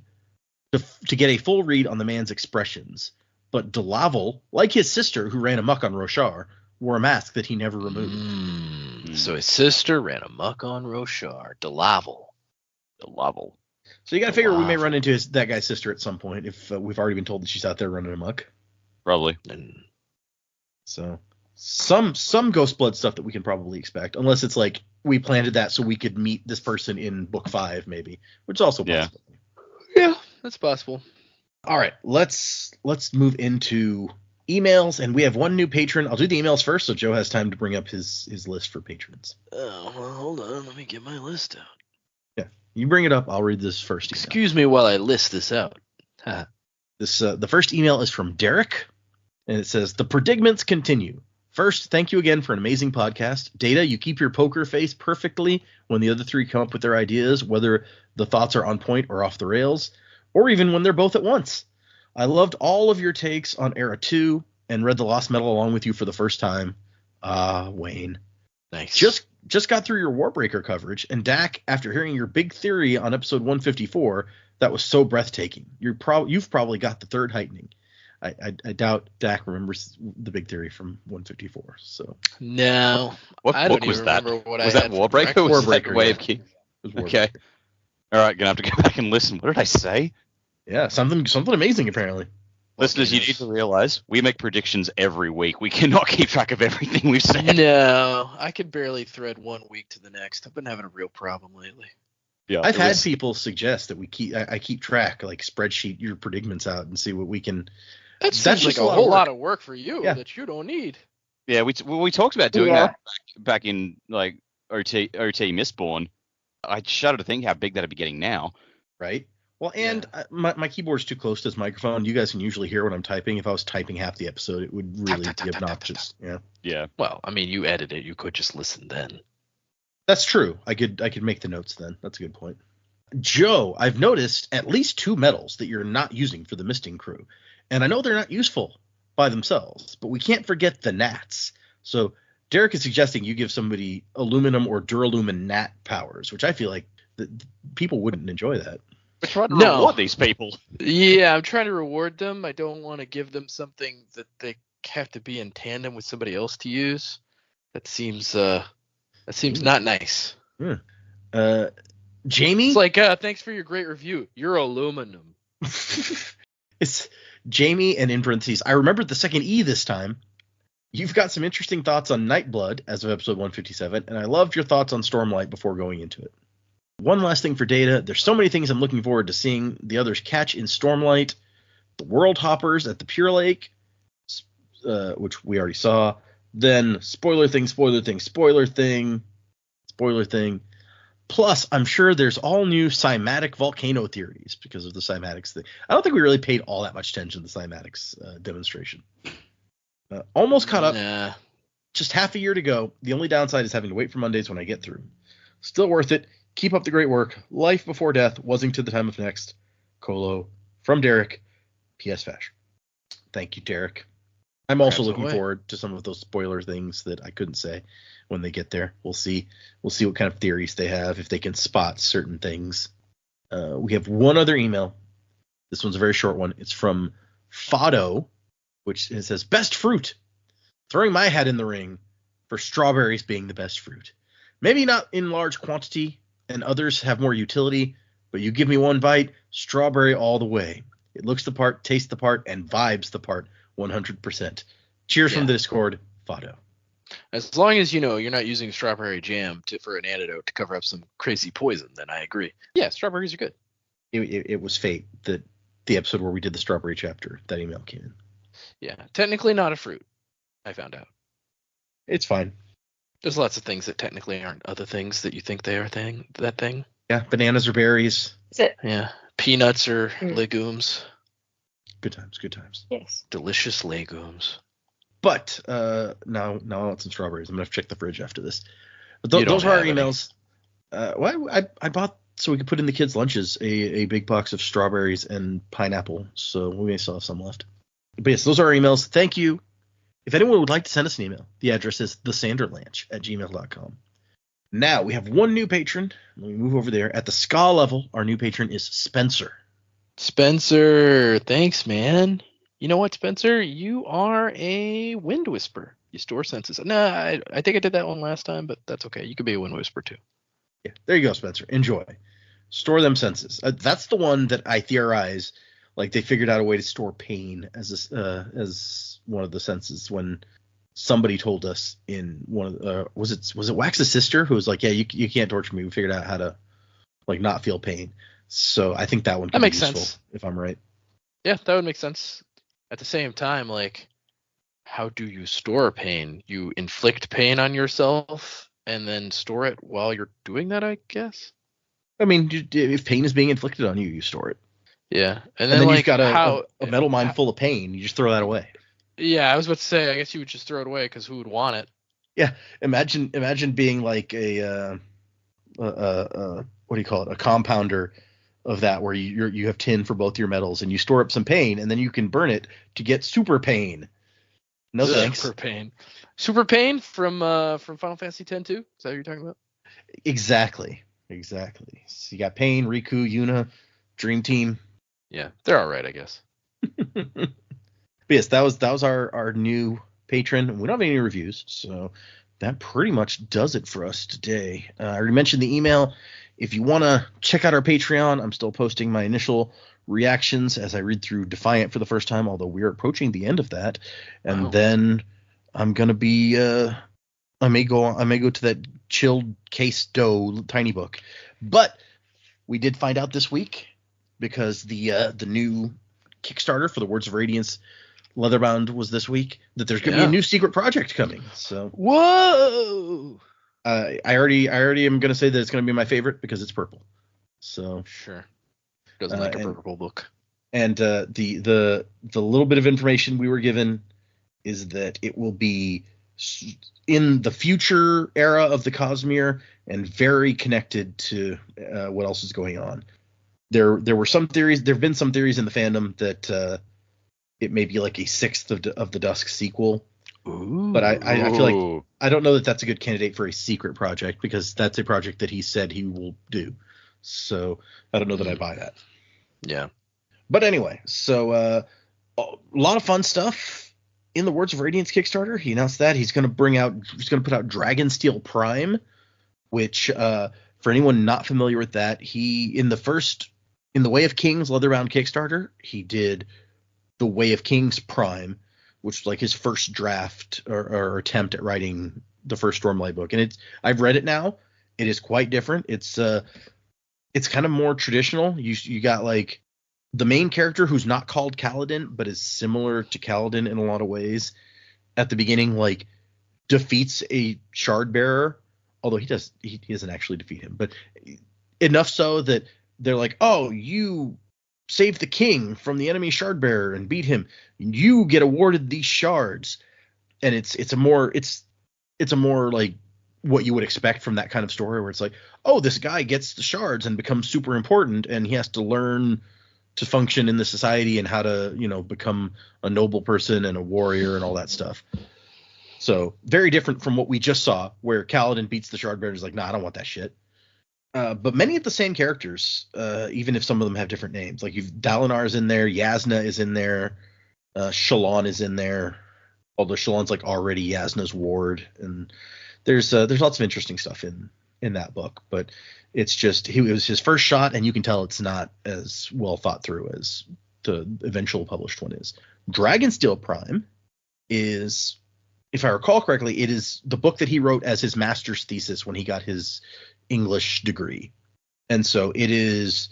to get a full read on the man's expressions, but Delaval, like his sister who ran amok on Roshar, wore a mask that he never removed. So his sister ran amok on Roshar. Delaval. So you got to figure we may run into that guy's sister at some point, if we've already been told that she's out there running amok. Probably. So some Ghostblood stuff that we can probably expect, unless it's like we planted that so we could meet this person in book 5 maybe, which is also possible. Yeah, that's possible. All right, let's move into emails, and we have one new patron. I'll do the emails first, so Joe has time to bring up his list for patrons. Oh, well, hold on. Let me get my list out. Yeah, you bring it up. I'll read this first. Excuse me while I list this out. The first email is from Derek, and it says, "The predigments continue. First, thank you again for an amazing podcast. Data, you keep your poker face perfectly when the other 3 come up with their ideas, whether the thoughts are on point or off the rails, or even when they're both at once. I loved all of your takes on Era 2 and read The Lost Metal along with you for the first time. Wayne. Nice. Just got through your Warbreaker coverage, and Dak, after hearing your big theory on episode 154, that was so breathtaking. You've probably got the third heightening. I doubt Dak remembers the big theory from 154. So no, what book was that? Was that Warbreaker? Was that the Way of King? Okay. All right, gonna have to go back and listen. What did I say? Yeah, something amazing apparently. Listeners, you need to realize we make predictions every week. We cannot keep track of everything we've said. No, I can barely thread one week to the next. I've been having a real problem lately. Yeah, I've had people suggest that I keep track, like spreadsheet your predicments out and see what we can. That seems like a whole lot of work for you that you don't need. Yeah, we talked about doing that back in like OT Mistborn. I shudder to think how big that'd be getting now. Right. Well, and my keyboard's too close to this microphone. You guys can usually hear what I'm typing. If I was typing half the episode, it would really be obnoxious. Yeah. Yeah. Well, I mean, you edit it. You could just listen then. That's true. I could make the notes then. That's a good point. Joe, I've noticed at least 2 metals that you're not using for the misting crew. And I know they're not useful by themselves, but we can't forget the gnats. So Derek is suggesting you give somebody aluminum or duralumin gnat powers, which I feel like people wouldn't enjoy that. We're trying to reward these people. Yeah, I'm trying to reward them. I don't want to give them something that they have to be in tandem with somebody else to use. That seems not nice. Jamie? It's like, thanks for your great review. You're aluminum. Jamie, and in parentheses, I remembered the second E this time. You've got some interesting thoughts on Nightblood as of episode 157, and I loved your thoughts on Stormlight before going into it. One last thing for Data. There's so many things I'm looking forward to seeing the others catch in Stormlight. The World Hoppers at the Pure Lake, which we already saw. Then spoiler thing. Plus, I'm sure there's all new cymatic volcano theories because of the cymatics thing. I don't think we really paid all that much attention to the cymatics demonstration. Almost caught up. Nah. Just half a year to go. The only downside is having to wait for Mondays when I get through. Still worth it. Keep up the great work. Life before death. Wasn't to the time of next. Colo. From Derek. P.S. Fash. Thank you, Derek. I'm also looking forward to some of those spoiler things that I couldn't say when they get there. We'll see. We'll see what kind of theories they have, if they can spot certain things. We have one other email. This one's a very short one. It's from Fado, which it says, best fruit. Throwing my hat in the ring for strawberries being the best fruit. Maybe not in large quantity, and others have more utility, but you give me one bite, strawberry all the way. It looks the part, tastes the part, and vibes the part 100%. Cheers from the Discord, Fado. As long as you're not using strawberry jam for an antidote to cover up some crazy poison, then I agree. Yeah, strawberries are good. It was fate that the episode where we did the strawberry chapter, that email came in. Yeah, technically not a fruit, I found out. It's fine. There's lots of things that technically aren't other things that you think they are that thing. Yeah, bananas are berries. Is it? Yeah, peanuts are legumes. Good times. Yes. Delicious legumes. But now I want some strawberries. I'm gonna have to check the fridge after this. But those are our emails. I bought, so we could put in the kids' lunches, a big box of strawberries and pineapple. So we may still have some left. But yes, those are our emails. Thank you. If anyone would like to send us an email, the address is thesanderlanche@gmail.com. Now we have one new patron. Let me move over there. At the ska level, our new patron is Spencer. Spencer, thanks, man. You know what, Spencer? You are a wind whisper. You store senses. Nah, I think I did that one last time, but that's okay. You could be a wind whisper too. Yeah, there you go, Spencer. Enjoy. Store them senses. That's the one that I theorize. Like they figured out a way to store pain as one of the senses when somebody told us in one of was it Wax's sister who was like, yeah, you can't torture me. We figured out how to like not feel pain. So I think that one could makes be useful, sense if I'm right. Yeah, that would make sense. At the same time, like, how do you store pain? You inflict pain on yourself and then store it while you're doing that, I guess. I mean, if pain is being inflicted on you, you store it. Yeah, and then like, you've got a metal mine full of pain. You just throw that away. Yeah, I was about to say, I guess you would just throw it away because who would want it? Yeah, imagine being like a what do you call it? A compounder of that, where you have tin for both your metals, and you store up some pain, and then you can burn it to get super pain. No thanks. Super pain from Final Fantasy X too. Is that what you're talking about? Exactly. So you got Pain, Riku, Yuna, Dream Team. Yeah, they're all right, I guess. But yes, that was our new patron. We don't have any reviews, so that pretty much does it for us today. I already mentioned the email. If you want to check out our Patreon, I'm still posting my initial reactions as I read through Defiant for the first time, although we're approaching the end of that. And then I'm going to be I may go to that chilled case dough tiny book. But we did find out this week, because the new Kickstarter for the Words of Radiance Leatherbound was this week, that there's going to be a new secret project coming. So whoa! I already am going to say that it's going to be my favorite because it's purple. So sure, doesn't like a purple book. And the little bit of information we were given is that it will be in the future era of the Cosmere and very connected to what else is going on. There were some theories. There have been some theories in the fandom that it may be like a Sixth of the Dusk sequel. Ooh. But I feel like I don't know that that's a good candidate for a secret project, because that's a project that he said he will do. So I don't know that I buy that. Yeah. But anyway, so a lot of fun stuff in the Words of Radiance Kickstarter. He announced that he's going to put out Dragonsteel Prime, which for anyone not familiar with that, he in the Way of Kings Leatherbound Kickstarter, he did The Way of Kings Prime, which was like his first draft or attempt at writing the first Stormlight book. And I've read it now. It is quite different. It's kind of more traditional. You got like the main character who's not called Kaladin, but is similar to Kaladin in a lot of ways. At the beginning, like defeats a shard bearer, although he doesn't actually defeat him, but enough so that they're like, oh, you saved the king from the enemy shard bearer and beat him. You get awarded these shards. And it's a more like what you would expect from that kind of story, where it's like, oh, this guy gets the shards and becomes super important, and he has to learn to function in the society and how to, become a noble person and a warrior and all that stuff. So very different from what we just saw, where Kaladin beats the shard bearer and is like, nah, I don't want that shit. But many of the same characters, even if some of them have different names. Like Dalinar's in there, Yasna is in there, Shallan is in there, although Shallan's like already Yasna's ward, and there's lots of interesting stuff in that book. But it's just it was his first shot, and you can tell it's not as well thought through as the eventual published one is. Dragonsteel Prime is, if I recall correctly, it is the book that he wrote as his master's thesis when he got his English degree. And so it is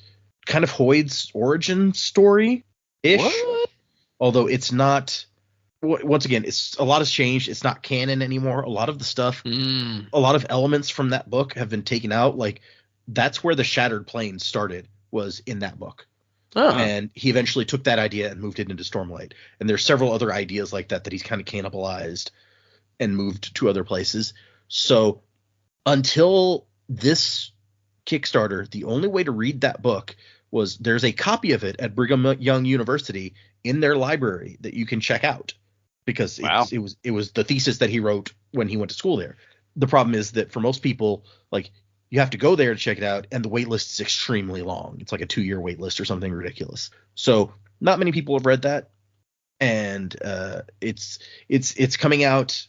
kind of Hoid's origin story-ish. What? Although it's not, once again, a lot has changed. It's not canon anymore. A lot of the stuff, a lot of elements from that book have been taken out. Like, that's where the Shattered Plains started, was in that book. Oh. And he eventually took that idea and moved it into Stormlight. And there's several other ideas like that he's kind of cannibalized and moved to other places. So until this Kickstarter, the only way to read that book was there's a copy of it at Brigham Young University in their library that you can check out, because it was the thesis that he wrote when he went to school there. The problem is that for most people, like, you have to go there to check it out, and the wait list is extremely long. It's like a 2-year wait list or something ridiculous. So not many people have read that, and it's coming out.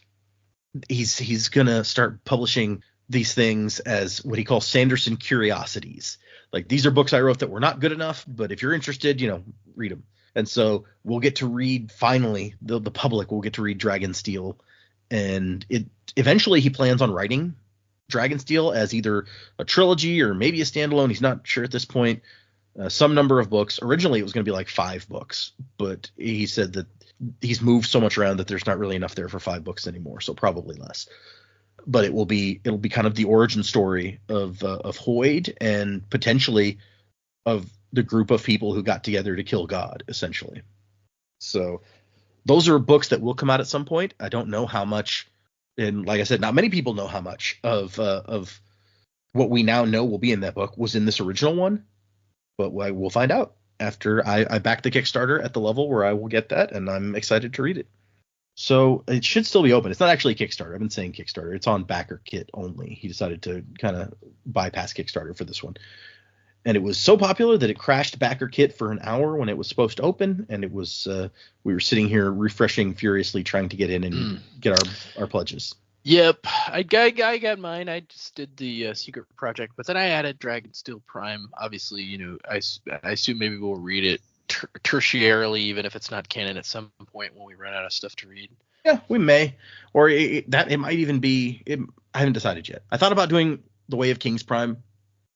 He's gonna start publishing these things as what he calls Sanderson Curiosities. Like, these are books I wrote that were not good enough, but if you're interested, read them. And so we'll get to read, finally, the public will get to read Dragonsteel. And eventually he plans on writing Dragonsteel as either a trilogy or maybe a standalone. He's not sure at this point. Some number of books. Originally it was going to be like 5 books, but he said that he's moved so much around that there's not really enough there for 5 books anymore, so probably less. But it'll be kind of the origin story of Hoid, and potentially of the group of people who got together to kill God, essentially. So those are books that will come out at some point. I don't know how much, and like I said, not many people know how much of what we now know will be in that book was in this original one, but we'll find out after I back the Kickstarter at the level where I will get that, and I'm excited to read it. So it should still be open. It's not actually Kickstarter. I've been saying Kickstarter. It's on BackerKit only. He decided to kind of bypass Kickstarter for this one. And it was so popular that it crashed BackerKit for an hour when it was supposed to open. And it was we were sitting here refreshing furiously trying to get in and get our pledges. Yep. I got mine. I just did the secret project, but then I added Dragonsteel Prime. Obviously, I assume maybe we'll read it tertiarily, even if it's not canon, at some point when we run out of stuff to read. Yeah, we may, or it might even be. I haven't decided yet. I thought about doing The Way of Kings Prime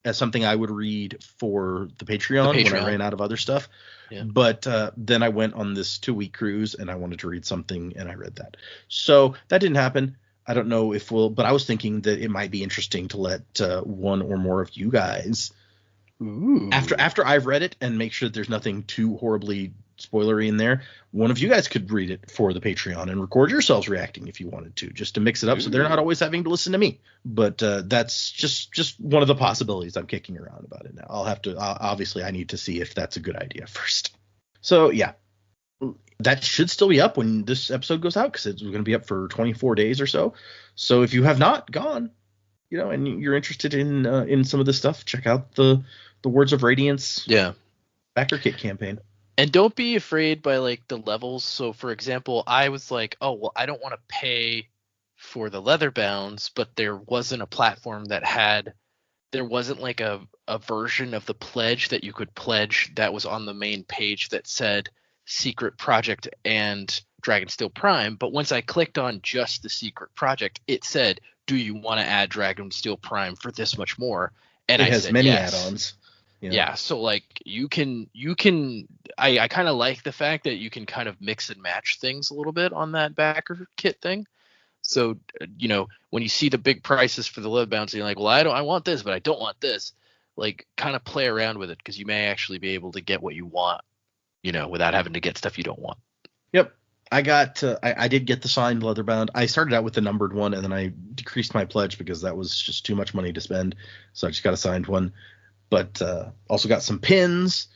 as something I would read for the Patreon when I ran out of other stuff. Yeah. But then I went on this 2-week cruise and I wanted to read something, and I read that. So that didn't happen. I don't know if but I was thinking that it might be interesting to let one or more of you guys, after I've read it and make sure that there's nothing too horribly spoilery in there, one of you guys could read it for the Patreon and record yourselves reacting if you wanted to, just to mix it up. So they're not always having to listen to me. But that's just one of the possibilities I'm kicking around about it now. I'll have to obviously I need to see if that's a good idea first. So yeah, that should still be up when this episode goes out, because it's going to be up for 24 days or so. So if you have not gone, and you're interested in some of this stuff, check out the Words of Radiance BackerKit campaign. And don't be afraid by like the levels. So for example, I was like, oh, well, I don't want to pay for the leather bounds, but there wasn't a platform there wasn't like a version of the pledge that you could pledge that was on the main page that said, Secret Project and Dragonsteel Prime, but once I clicked on just the Secret Project, it said, "Do you want to add Dragonsteel Prime for this much more?" And it I has said many yes. add-ons. Yeah, so like you can I kind of like the fact that you can kind of mix and match things a little bit on that backer kit thing. So when you see the big prices for the load bounce, you're like, well, I want this, but I don't want this. Like, kind of play around with it, because you may actually be able to get what you want, without having to get stuff you don't want. Yep. I got I did get the signed leatherbound. I started out with the numbered one, and then I decreased my pledge because that was just too much money to spend. So I just got a signed one. But also got some pins,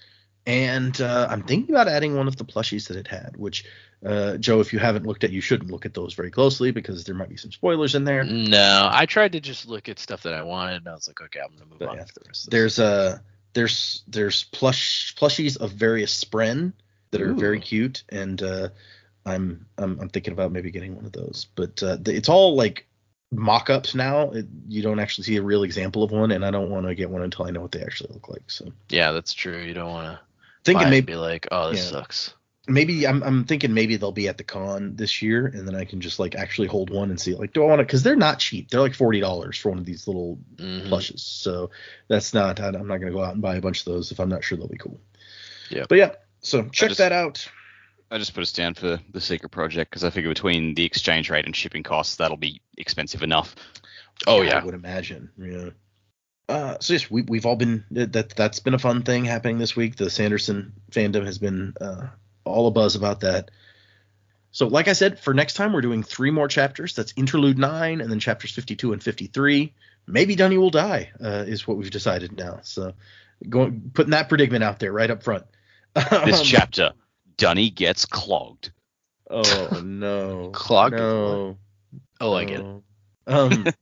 and I'm thinking about adding one of the plushies that it had, which, Joe, if you haven't looked at, you shouldn't look at those very closely because there might be some spoilers in there. No, I tried to just look at stuff that I wanted, and I was like, okay, I'm going to move on to the rest of this. There's plushies of various Spren that are very cute, and I'm thinking about maybe getting one of those. But it's all like mock-ups now. You don't actually see a real example of one, and I don't want to get one until I know what they actually look like. So yeah, that's true. You don't want to thinking maybe be like, oh, this sucks. Maybe I'm thinking maybe they'll be at the con this year, and then I can just like actually hold one and see, like, do I want to? Because they're not cheap. They're like $40 for one of these little plushes. So that's not. I'm not going to go out and buy a bunch of those if I'm not sure they'll be cool. Yeah. But yeah, so check that out. I just put us down for the Secret Project because I figure between the exchange rate and shipping costs, that'll be expensive enough. Oh yeah, I would imagine. Yeah. So yes, we've all been that's been a fun thing happening this week. The Sanderson fandom has been all abuzz about that. So like I said, for next time we're doing 3 more chapters. That's Interlude 9 and then chapters 52 and 53. Maybe Dunny will die is what we've decided now. So putting that predicament out there right up front. This chapter. Dunny gets clogged. Oh no. Clogged? No. Oh, I get it.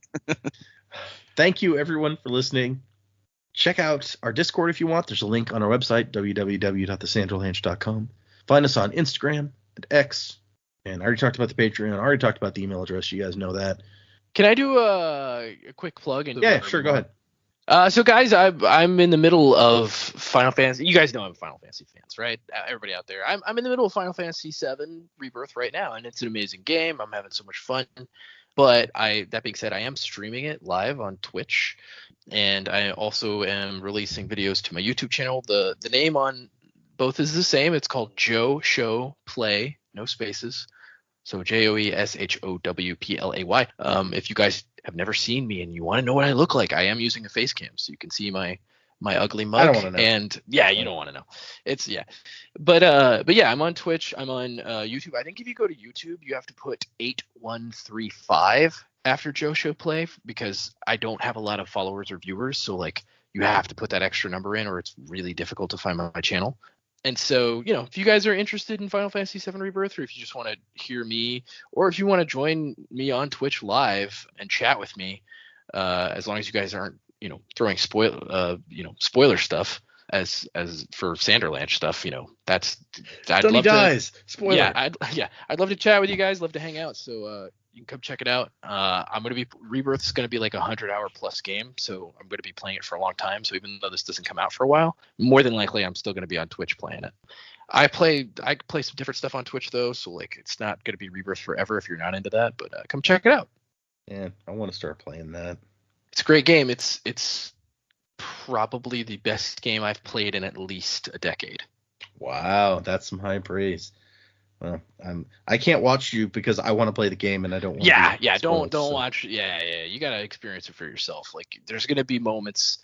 Thank you everyone for listening. Check out our Discord if you want. There's a link on our website, www.thesanderlanche.com. Find us on Instagram and X. And I already talked about the Patreon. I already talked about the email address. You guys know that. Can I do a quick plug? Yeah, sure. Go ahead. So guys, I'm in the middle of Final Fantasy. You guys know I'm Final Fantasy fans, right? Everybody out there. I'm in the middle of Final Fantasy VII Rebirth right now, and it's an amazing game. I'm having so much fun. But that being said, I am streaming it live on Twitch, and I also am releasing videos to my YouTube channel. The name on both is the same. It's called Joe Show Play, no spaces. So JOESHOWPLAY. If you guys have never seen me and you want to know what I look like, I am using a face cam, so you can see my ugly mug. I don't want to know. And yeah, you don't want to know. It's but yeah, I'm on Twitch. I'm on YouTube. I think if you go to YouTube, you have to put 8135 after Joe Show Play because I don't have a lot of followers or viewers. So like you have to put that extra number in, or it's really difficult to find my channel. And so, if you guys are interested in Final Fantasy VII Rebirth, or if you just want to hear me, or if you want to join me on Twitch live and chat with me, as long as you guys aren't, throwing spoiler stuff as for Sanderlanche stuff, that's Dunny dies. Spoiler. Yeah, I'd love to chat with you guys. Love to hang out. So you can come check it out. Rebirth is going to be like 100-hour plus game, so I'm going to be playing it for a long time. So even though this doesn't come out for a while, more than likely I'm still going to be on Twitch playing it. I play some different stuff on Twitch though, so like it's not going to be Rebirth forever if you're not into that. But come check it out. Yeah, I want to start playing that. It's a great game. It's probably the best game I've played in at least a decade. Wow, that's some high praise. Well, I can't watch you because I want to play the game and I don't want to. Don't watch. Yeah. You gotta experience it for yourself. Like, there's gonna be moments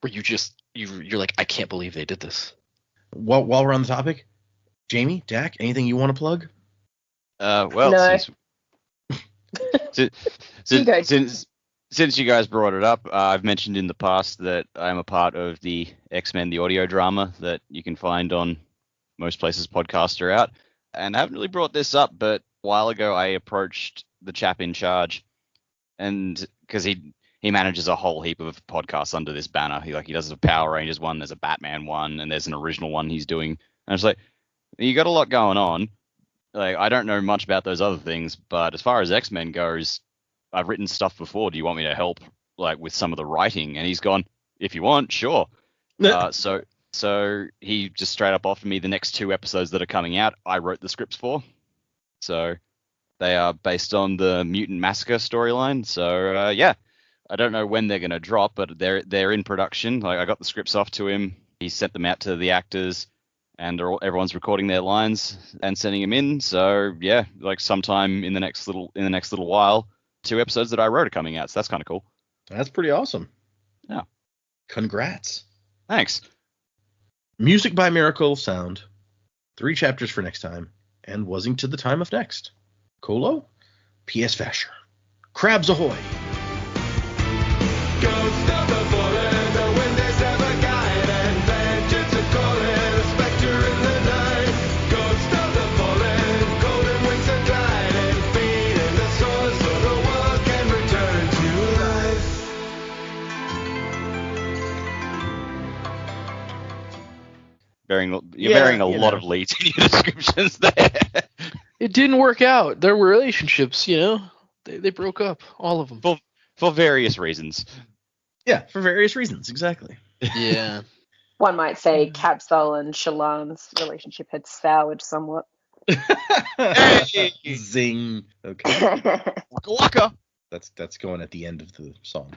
where you're like, I can't believe they did this. While we're on the topic, Jamie, Dak, anything you want to plug? Well, No. Since you guys brought it up, I've mentioned in the past that I'm a part of the X-Men the audio drama that you can find on most places podcasts are out. And I haven't really brought this up, but a while ago I approached the chap in charge, and because he manages a whole heap of podcasts under this banner. He does a Power Rangers one, there's a Batman one, and there's an original one he's doing. And I was like, you got a lot going on. Like, I don't know much about those other things, but as far as X-Men goes, I've written stuff before. Do you want me to help with some of the writing? And he's gone, if you want, sure. So So he just straight up offered me the next 2 episodes that are coming out. I wrote the scripts for. So they are based on the Mutant Massacre storyline. So yeah, I don't know when they're going to drop, but they're in production. Like, I got the scripts off to him. He sent them out to the actors, and everyone's recording their lines and sending them in. So yeah, like sometime in the next little while, 2 episodes that I wrote are coming out. So that's kind of cool. That's pretty awesome. Yeah. Congrats. Thanks. Music by Miracle of Sound. 3 chapters for next time. And Wasing to the Time of Next. Colo, P.S. Vasher. Crabs ahoy! Ghost of the fallen, the wind is ever guide, and vengeance a calling, a spectre in the night. Ghost of the fallen, golden wings are gliding, feeding the soul so the world can return to life. You're bearing a lot of leads in your descriptions there. It didn't work out. There were relationships, They broke up, all of them. For various reasons. Yeah, for various reasons, exactly. Yeah. One might say Capsule and Shallan's relationship had soured somewhat. Zing. Okay. Waka waka. That's going at the end of the song.